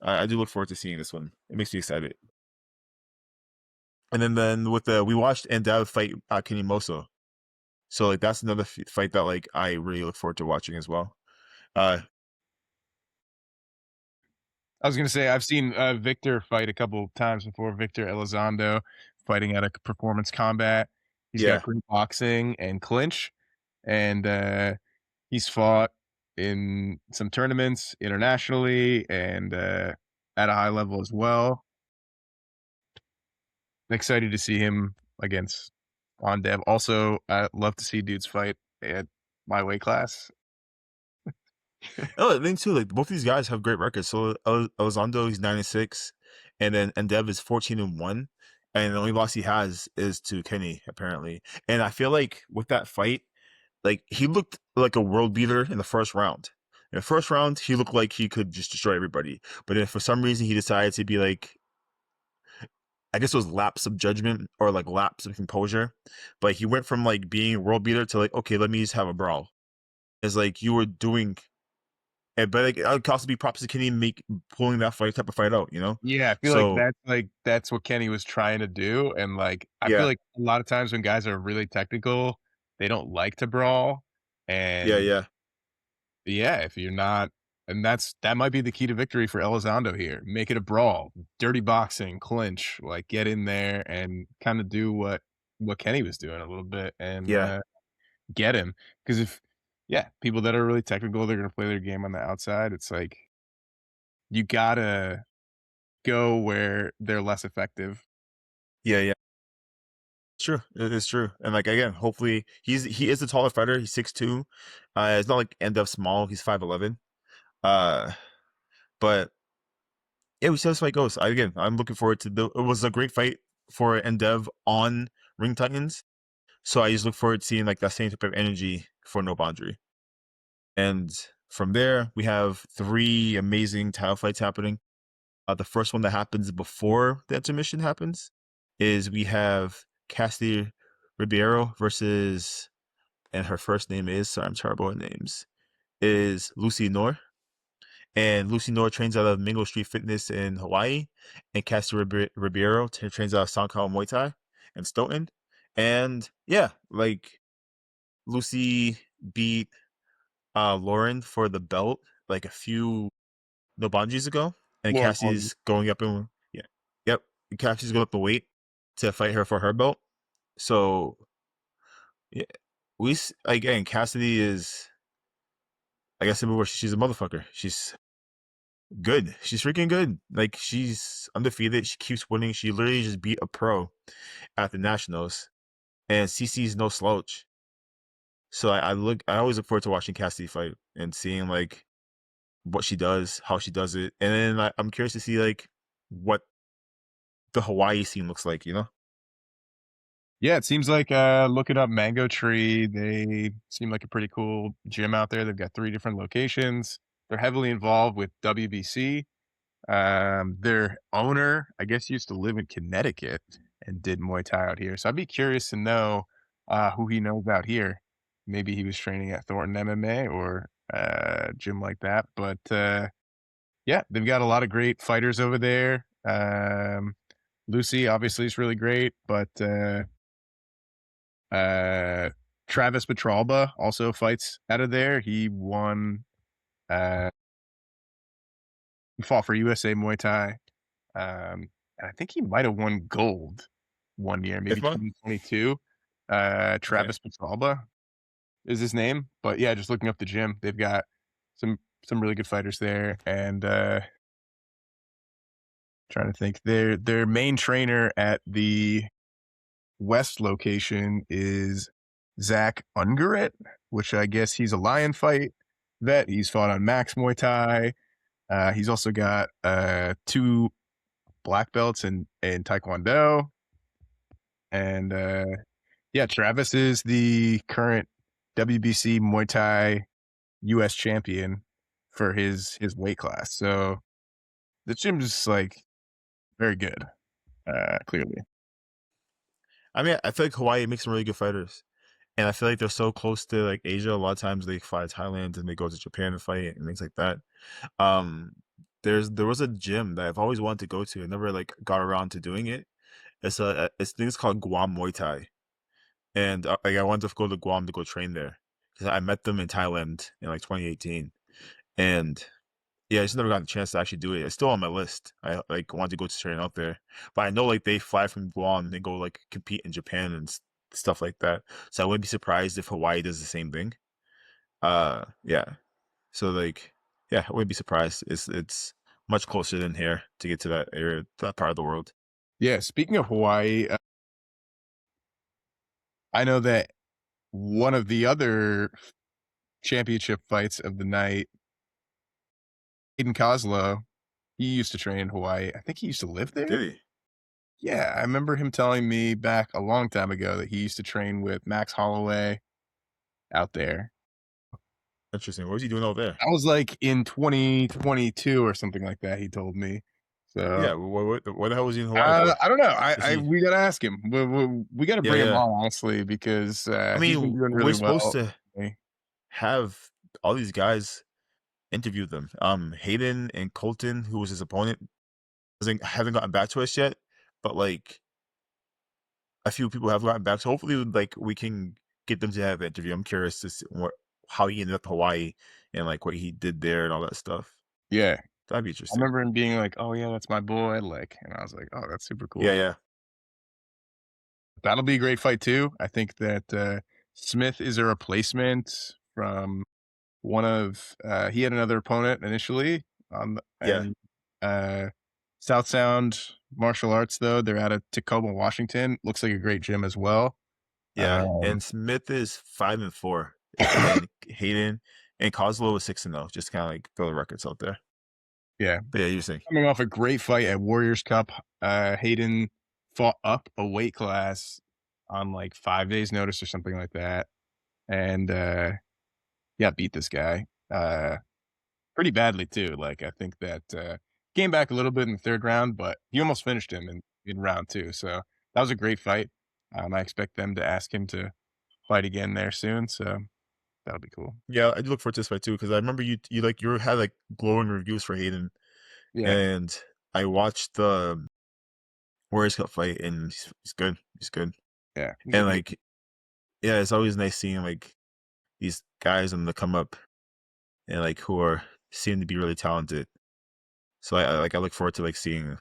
I do look forward to seeing this one. It makes me excited. And then with we watched Andav fight Kenny Moso, so like that's another fight that like I really look forward to watching as well. Uh, I was gonna say I've seen Victor fight a couple times before. Victor Elizondo fighting at a performance combat. He's got yeah, great boxing and clinch. and he's fought in some tournaments internationally and at a high level as well. Excited to see him against on Dev. Also, I love to see dudes fight at my weight class. Oh, I think too, like both these guys have great records. So Elizondo, he's 9-6, and then Endev is 14-1, and the only loss he has is to Kenny apparently. And I feel like with that fight, like he looked like a world beater in the first round. In the first round, he looked like he could just destroy everybody. But then for some reason, he decided to be like, I guess it was lapse of judgment or like lapse of composure. But he went from like being a world beater to like, okay, let me just have a brawl. It's like you were doing, but like I would also be props to Kenny make pulling that fight type of fight out, you know? Yeah, I feel So like that's what Kenny was trying to do, and like I feel yeah, like a lot of times when guys are really technical, they don't like to brawl, yeah, and yeah, yeah, if you're not, and that might be the key to victory for Elizondo here. Make it a brawl, dirty boxing, clinch, like get in there and kind of do what Kenny was doing a little bit and yeah, get him. Because if yeah, people that are really technical, they're gonna play their game on the outside. It's like you gotta go where they're less effective. yeah, yeah. It's true. It is true. And like again, hopefully he is a taller fighter. He's 6'2". It's not like end up small. He's 5'11". Uh, but yeah, we see how this fight goes. Again, I'm looking forward to the. It was a great fight for Endev on Ring Titans, so I just look forward to seeing like that same type of energy for No Boundary. And from there, we have 3 amazing title fights happening. The first one that happens before the intermission happens is we have Cassidy Ribeiro versus, and her first name is, sorry, I'm terrible at names, is Lucy Noor. And Lucy Noor trains out of Mingo Street Fitness in Hawaii, and Cassidy Ribeiro trains out of Sankawa Muay Thai in Stoughton. And yeah, like Lucy beat Lauren for the belt like a few Nobanjis ago, and Lauren Hardy. Cassie's going up in, yeah, yep, Cassie's going up the weight to fight her for her belt. So yeah, again, Cassidy is, like I said before, she's a motherfucker. She's good. She's freaking good. Like she's undefeated. She keeps winning. She literally just beat a pro at the nationals, and CC's no slouch. So I always look forward to watching Cassidy fight and seeing like what she does, how she does it, and then I'm curious to see like what the Hawaii scene looks like. You know? Yeah, it seems like looking up Mango Tree, they seem like a pretty cool gym out there. They've got 3 different locations. They're heavily involved with WBC. Their owner, I guess, used to live in Connecticut and did Muay Thai out here. So I'd be curious to know who he knows out here. Maybe he was training at Thornton MMA or gym like that. But yeah, they've got a lot of great fighters over there. Lucy obviously is really great, but Travis Petralba also fights out of there. He won. He fought for USA Muay Thai. And I think he might have won gold one year, maybe IFMA? 2022. Okay. Travis Petralba is his name. But yeah, just looking up the gym, they've got some really good fighters there. And trying to think, their main trainer at the West location is Zach Ungerett, which I guess he's a lion fight vet. He's fought on Max Muay Thai. He's also got 2 black belts in Taekwondo. And yeah, Travis is the current WBC Muay Thai US champion for his weight class. So the gym is like very good, clearly. I mean, I feel like Hawaii makes some really good fighters, and I feel like they're so close to like Asia. A lot of times they fly to Thailand and they go to Japan and fight and things like that. Um, there was a gym that I've always wanted to go to. I never like got around to doing it. It's I think it's called Guam Muay Thai, and like I wanted to go to Guam to go train there because I met them in Thailand in like 2018, and yeah, I just never got the chance to actually do it. It's still on my list. I like want to go to train out there, but I know like they fly from Guam and they go like compete in Japan and stuff like that. So I wouldn't be surprised if Hawaii does the same thing. Yeah. So like, yeah, I wouldn't be surprised. It's much closer than here to get to that area, that part of the world. Yeah, speaking of Hawaii, I know that one of the other championship fights of the night, Aiden Kozlow, he used to train in Hawaii. I think he used to live there. Did he? Yeah, I remember him telling me back a long time ago that he used to train with Max Holloway out there. Interesting. What was he doing over there? That was like in 2022 or something like that, he told me. So Yeah. What the hell was he in Hawaii for? I don't know. Is I he? we gotta ask him. We gotta Yeah, bring him yeah. on, honestly, because I he's been mean, doing we're really supposed well. to have all these guys interview them. Hayden and Colton, who was his opponent, haven't gotten back to us yet, but like a few people have gotten back. So hopefully, like we can get them to have an interview. I'm curious to see how he ended up in Hawaii and like what he did there and all that stuff. Yeah. That'd be I interesting. remember him being like, "Oh, yeah, that's my boy," like, and I was like, "Oh, that's super cool." Yeah, yeah, That'll be a great fight too. I think that Smith is a replacement from one of he had another opponent initially, yeah, and South Sound Martial Arts, though, they're out of Tacoma, Washington. Looks like a great gym as well. yeah. Um, And Smith is 5-4, and Hayden and Kozlow is 6-0. Just kind of like throw the records out there. yeah, But yeah, you're saying. coming off a great fight at Warriors Cup. Hayden fought up a weight class on like 5 days' notice or something like that, and yeah, beat this guy pretty badly too. Like I think that came back a little bit in the third round, but he almost finished him in round two. So that was a great fight. I expect them to ask him to fight again there soon. So that'll be cool. Yeah, I do look forward to this fight too because I remember you had like glowing reviews for Hayden, Yeah, and I watched the Warriors Cup fight, and he's good. He's good, yeah. He's a and good. like yeah, it's always nice seeing like these guys on the come up and like who are seem to be really talented. So I look forward to like seeing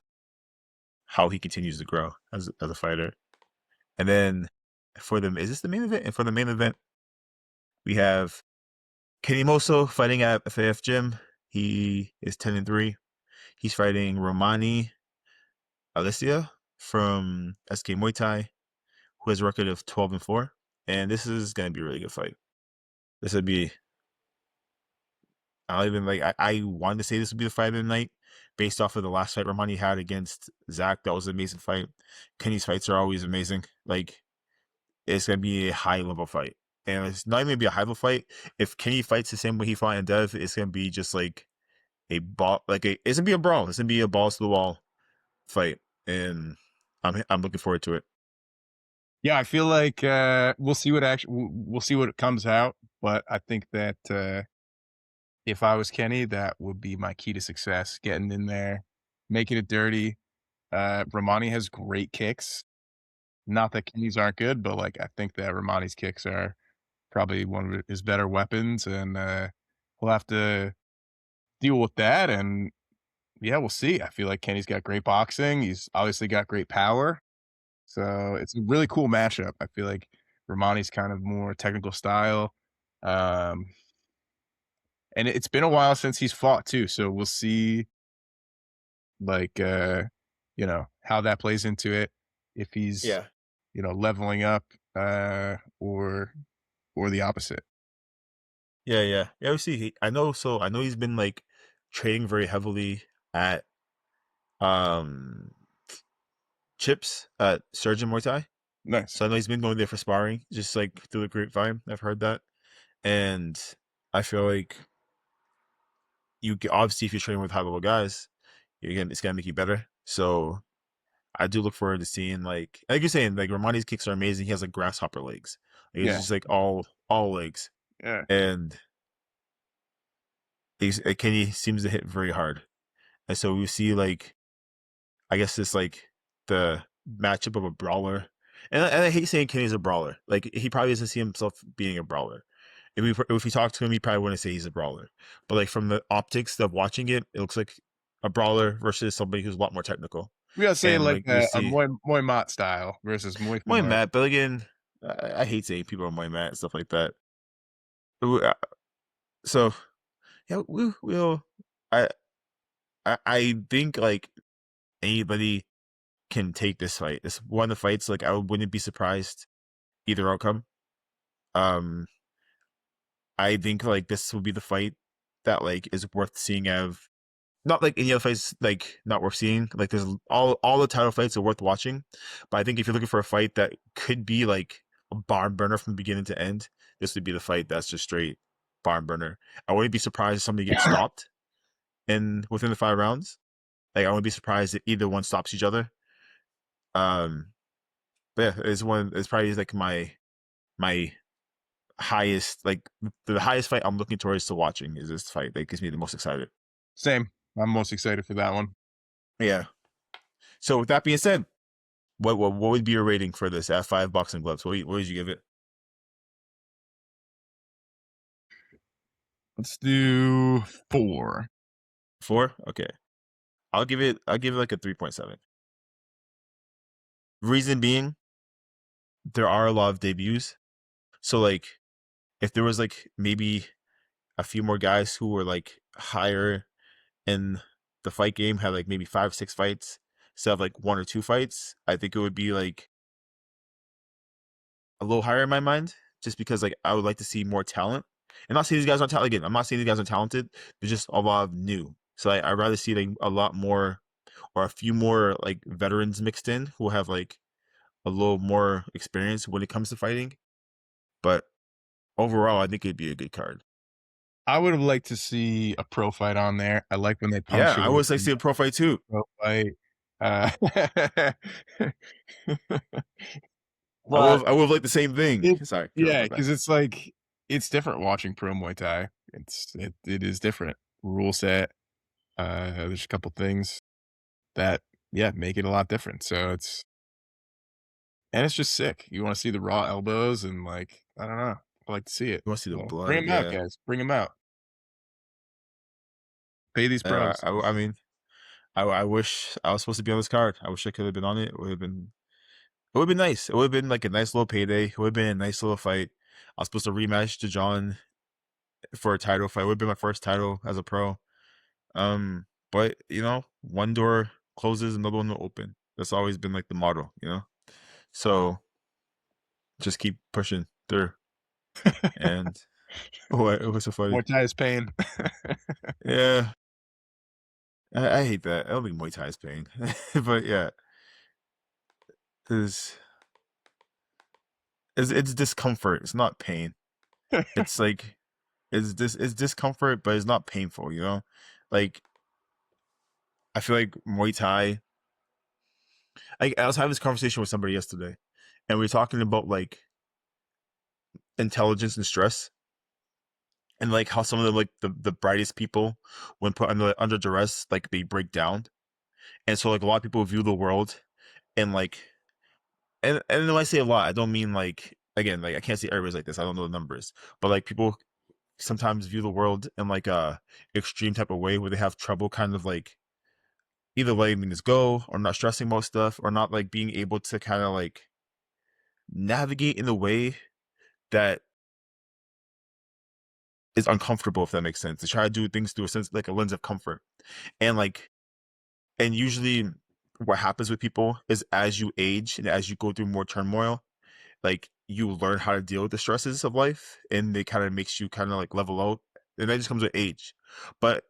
how he continues to grow as a fighter. And then is this the main event? And for the main event, we have Kenny Moso fighting at FAF Gym. He is 10-3. He's fighting Romani Alicia from SK Muay Thai, who has a record of 12-4. And this is gonna be a really good fight. This would be I don't even like I wanted to say this would be the fight of the night based off of the last fight Romani had against Zach. That was an amazing fight. Kenny's fights are always amazing. Like it's gonna be a high level fight. And it's not even gonna be a high level fight. If Kenny fights the same way he fought in Dev, it's gonna be just like it's gonna be a brawl. It's gonna be a balls to the wall fight. And I'm looking forward to it. Yeah, I feel like we'll see what we'll see what comes out. But I think that if I was Kenny, that would be my key to success: getting in there, making it dirty. Romani has great kicks. Not that Kenny's aren't good, but like I think that Romani's kicks are probably one of his better weapons, and we'll have to deal with that. And yeah, we'll see. I feel like Kenny's got great boxing. He's obviously got great power, so it's a really cool matchup. I feel like Romani's kind of more technical style, um, and it's been a while since he's fought too. So we'll see, like how that plays into it. If he's Yeah. leveling up, or the opposite. Yeah, yeah. Yeah, we see I know he's been like training very heavily at um Chips at Surgeon Muay Thai. Nice. So I know he's been going there for sparring, just like through the grapevine. I've heard that. And I feel like obviously if you're training with high level guys, it's gonna make you better. So I do look forward to seeing like you're saying, like Romani's kicks are amazing. He has like grasshopper legs. Like, it's Yeah. just like all legs. Yeah. And Kenny seems to hit very hard. And so we see like I guess it's like the matchup of a brawler. And I hate saying Kenny's a brawler. Like he probably doesn't see himself being a brawler. If we talk to him, he probably wouldn't say he's a brawler. But like from the optics of watching it, it looks like a brawler versus somebody who's a lot more technical. We gotta say And like like we a see Muay Mat style versus Muay Moy Thai. Matt, but again, I hate saying people are Muay mad and stuff like that. So yeah, we'll. I I think like anybody can take this fight. It's one of the fights like I wouldn't be surprised either outcome. Um, I think like this will be the fight that like is worth seeing out of not like any other fights like not worth seeing. Like there's all the title fights are worth watching, but I think if you're looking for a fight that could be like a barn burner from beginning to end, this would be the fight that's just straight barn burner. I wouldn't be surprised if somebody gets stopped in within the 5 rounds. Like I wouldn't be surprised if either one stops each other. Um, but yeah, it's probably like my highest like the highest fight I'm looking towards to watching is this fight that gets me the most excited. Same. I'm most excited for that one. Yeah. So with that being said, what would be your rating for this at 5 boxing gloves? What would you give it? Let's do 4. 4? Okay. I'll give it like a 3.7. Reason being, there are a lot of debuts. So like if there was like maybe a few more guys who were like higher in the fight game, had like maybe 5, 6 fights instead of like 1 or 2 fights, I think it would be like a little higher in my mind, just because like I would like to see more talent. And not saying these guys aren't talented. Again, I'm not saying these guys are talented. There's just a lot of new. So I'd rather see like a lot more or a few more like veterans mixed in who have like a little more experience when it comes to fighting. But overall, I think it'd be a good card. I would have liked to see a pro fight on there. I like when they Yeah, punctuate I would like to see a pro fight too. pro fight. Uh, But I would like the same thing. it, Sorry, go yeah, my bad. because it's like it's different watching pro Muay Thai. It is different rule set. There's a couple things that make it a lot different. So it's just sick. You want to see the raw elbows and like I don't know. I like to see it. You want to see the Well, blood? bring them out, Yeah. guys. Bring them out. Pay these pros. I mean, I wish I was supposed to be on this card. I wish I could have been on it. It would have been. It would have been nice. It would have been like a nice little payday. It would have been a nice little fight. I was supposed to rematch to John for a title fight. It would have been my first title as a pro. But you know, one door closes, another one will open. That's always been like the motto, you know. So just keep pushing through. And what? It was so funny. Muay Thai is pain. Yeah, I hate that. I don't think Muay Thai is pain, but yeah, it's it's discomfort. It's not pain. It's like it's discomfort, but it's not painful. You know, like I feel like Muay Thai. I was having this conversation with somebody yesterday, and we were talking about like intelligence and stress, and like how some of the brightest people, when put under duress, like they break down, and so like a lot of people view the world, and like and when I say a lot, I don't mean like again like I can't say everybody's like this. I don't know the numbers, but like people sometimes view the world in like a extreme type of way where they have trouble kind of like either letting things go or not stressing about stuff or not like being able to kind of like navigate in a way that is uncomfortable, if that makes sense. They try to do things through a sense like a lens of comfort. And like and usually what happens with people is as you age and as you go through more turmoil, like you learn how to deal with the stresses of life and they kind of makes you kind of like level out. And that just comes with age. But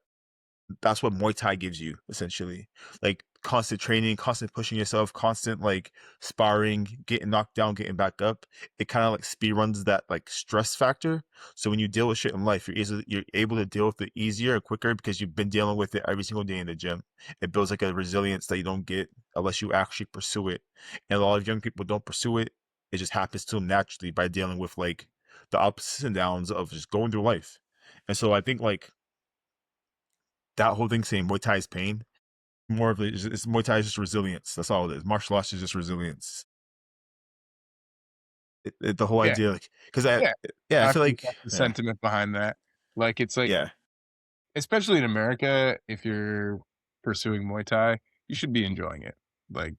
that's what Muay Thai gives you essentially. Like constant training, constant pushing yourself, constant like sparring, getting knocked down, getting back up. It kind of like speed runs that like stress factor. So when you deal with shit in life, you're able to deal with it easier and quicker because you've been dealing with it every single day in the gym. It builds like a resilience that you don't get unless you actually pursue it. And a lot of young people don't pursue it. It just happens to them naturally by dealing with like the ups and downs of just going through life. And so I think like that whole thing saying Muay Thai is pain, more of it is it's Muay Thai is just resilience. That's all it is. Martial arts is just resilience. The whole Yeah, idea, like, because I, yeah. yeah, I I feel think like, that's the yeah, sentiment behind that. Like it's like, yeah, especially in America, if you're pursuing Muay Thai, you should be enjoying it. Like,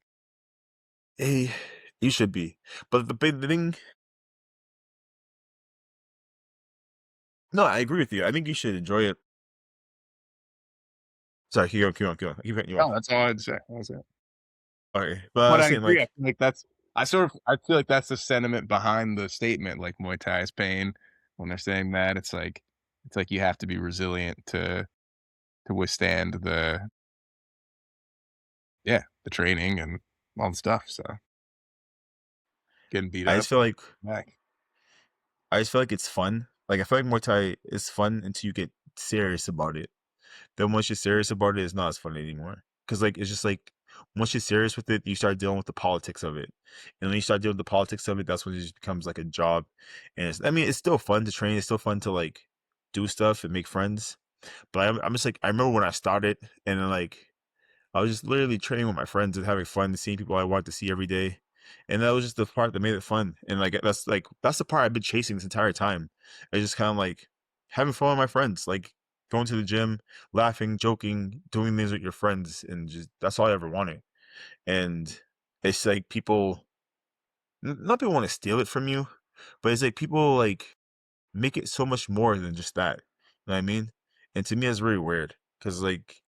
hey, you should be. But the big thing No, I agree with you. I think you should enjoy it. Sorry, keep on. I keep cutting you Oh, off. that's all I'd say. That's it. Okay, but I But was I saying agree. I like, feel like I feel like that's the sentiment behind the statement, like Muay Thai is pain. When they're saying that, it's like you have to be resilient to withstand the training and all the stuff. So getting beat I up just feel like back. I just feel like it's fun. Like I feel like Muay Thai is fun until you get serious about it. Then once you're serious about it, it's not as fun anymore. Cause like it's just like once you're serious with it, you start dealing with the politics of it, and when you start dealing with the politics of it, that's when it just becomes like a job. And I mean, it's still fun to train. It's still fun to like do stuff and make friends. But I'm just like I remember when I started, and then like I was just literally training with my friends and having fun, seeing people I wanted to see every day. And that was just the part that made it fun. And that's the part I've been chasing this entire time. It's just kind of like having fun with my friends, like going to the gym, laughing, joking, doing things with your friends, and just that's all I ever wanted. And it's like people, not people want to steal it from you, but it's like people like make it so much more than just that. You know what I mean? And to me, it's really weird because like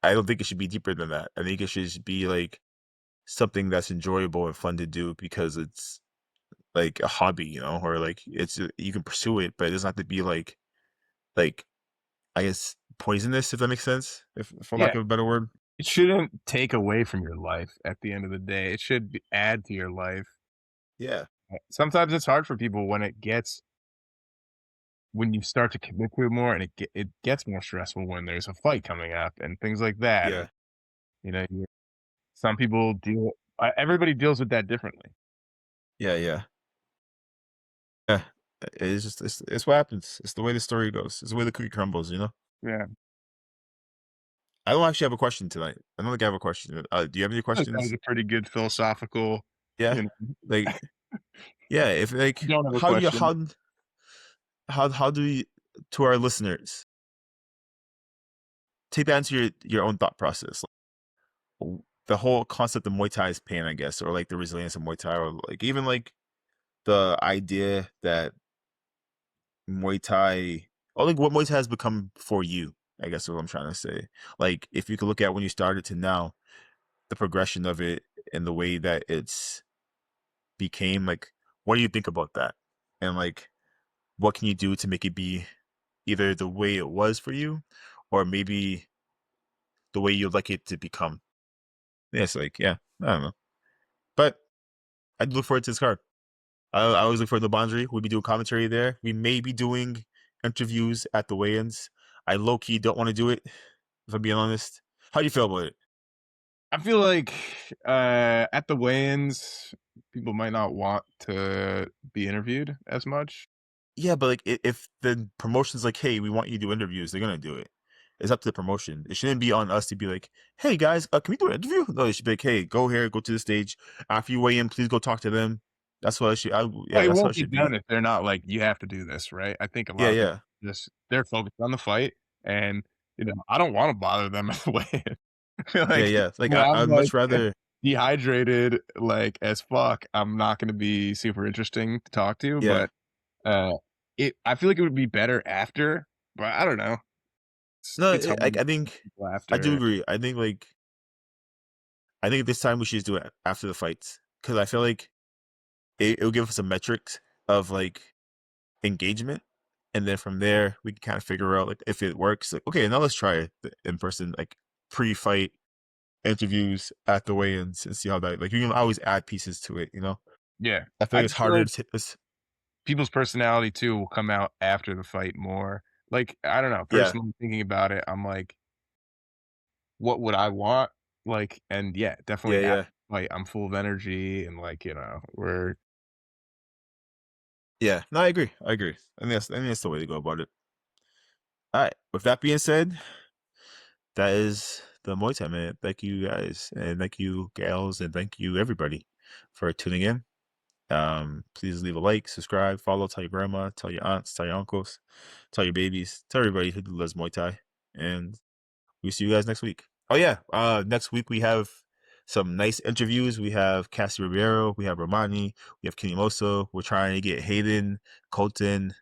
I don't think it should be deeper than that. I think it should just be like something that's enjoyable and fun to do because it's like a hobby, you know, or like you can pursue it, but it doesn't have to be like I guess poisonous, if that makes sense, if for Yeah, lack of a better word. it shouldn't take away from your life at the end of the day. It should add to your life. Yeah, Sometimes it's hard for people when you start to commit to it more, and it gets more stressful when there's a fight coming up and things like that. And yeah, you know, some people everybody deals with that differently. yeah. Yeah. It's just it's what happens. It's the way the story goes. It's the way the cookie crumbles, you know? Yeah, I don't actually have a question tonight. I don't think I have a question. Do you have any I think that was questions? a pretty good philosophical. Yeah. You know, Like yeah, if I like don't have a how you question. how do you to our listeners take that into your own thought process. The whole concept of Muay Thai is pain, I guess, or like the resilience of Muay Thai, or like even like the idea that Muay Thai, or like what Muay Thai has become for you, I guess is what I'm trying to say. Like if you could look at when you started to now, the progression of it and the way that it's became, like, what do you think about that? And like, what can you do to make it be either the way it was for you, or maybe the way you'd like it to become? Yeah, it's like, yeah, I don't know. But I look forward to this card. I always look for the boundary. We'll be doing commentary there. We may be doing interviews at the weigh-ins. I low key don't want to do it, if I'm being honest. How do you feel about it? I feel like at the weigh-ins, people might not want to be interviewed as much. Yeah, but like if the promotion's like, hey, we want you to do interviews, they're gonna do it. It's up to the promotion. It shouldn't be on us to be like, hey guys, can we do an interview? No, it should be like, hey, go here, go to the stage. After you weigh in, please go talk to them. That's what I should. Well, Yeah, it that's what won't it be should be. done if they're not like, "You have to do this," right? I think a Yeah, lot of people yeah, just they're focused on the fight, and, I don't wanna bother them at the weigh-in. yeah, Like, yeah. Like when I'm, I'd like, much rather. dehydrated, like, as fuck, I'm not gonna be super interesting to talk to, Yeah. but, uh, I feel like it would be better after, but I don't know. No, It's hard I to think people I do after. agree. I think this time we should just do it after the fights because I feel like it'll give us some metrics of like engagement, and then from there we can kind of figure out like if it works. Like, okay, now let's try the in person like pre-fight interviews at the weigh-ins and see how that like you can always add pieces to it. You know, Yeah. I feel I like it's just feel harder like to hit this. people's personality too will come out after the fight more. Like, I don't know, Yeah, personally thinking about it, I'm like, what would I want? Like, and yeah, yeah, definitely after yeah, the fight, I'm full of energy and like, we're yeah. No, I agree. I think that's the way to go about it. All right. With that being said, that is the Muay Thai man. Thank you guys, and thank you gals, and thank you everybody for tuning in. Please leave a like, subscribe, follow, tell your grandma, tell your aunts, tell your uncles, tell your babies, tell everybody who loves Muay Thai, and we'll see you guys next week. Oh yeah, next week we have some nice interviews. We have Cassie Ribeiro, we have Romani, we have Kenny Moso. We're trying to get Hayden, Colton,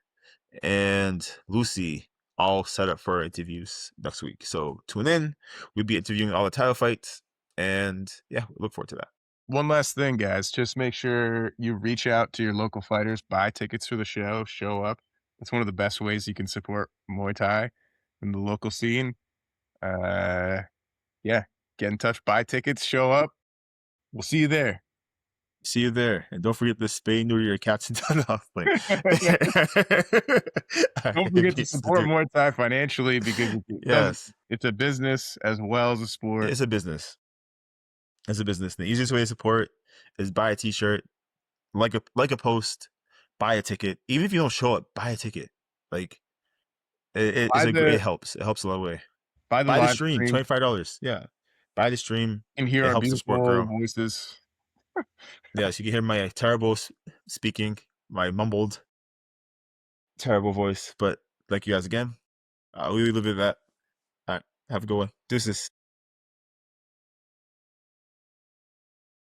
and Lucy all set up for interviews next week. So tune in. We'll be interviewing all the title fights, and yeah, we look forward to that. One last thing, guys. Just make sure you reach out to your local fighters, buy tickets for the show, show up. That's one of the best ways you can support Muay Thai in the local scene. Yeah, get in touch, buy tickets, show up. We'll see you there. See you there, and don't forget to spay neuter your cats and done off. Like, Don't forget to support Muay Thai financially because yes, it's a business as well as a sport. it's a business. It's a business. The easiest way to support is buy a T-shirt, like a post, buy a ticket. Even if you don't show up, buy a ticket. Like it helps. It helps a lot way. Buy the live stream, $25. Yeah, buy the stream. And hear it our helps the sport beautiful grow. voices. Yes, you can hear my terrible speaking, my mumbled, terrible voice. But thank you guys again. We leave it at that. All right, have a good one. Deuces.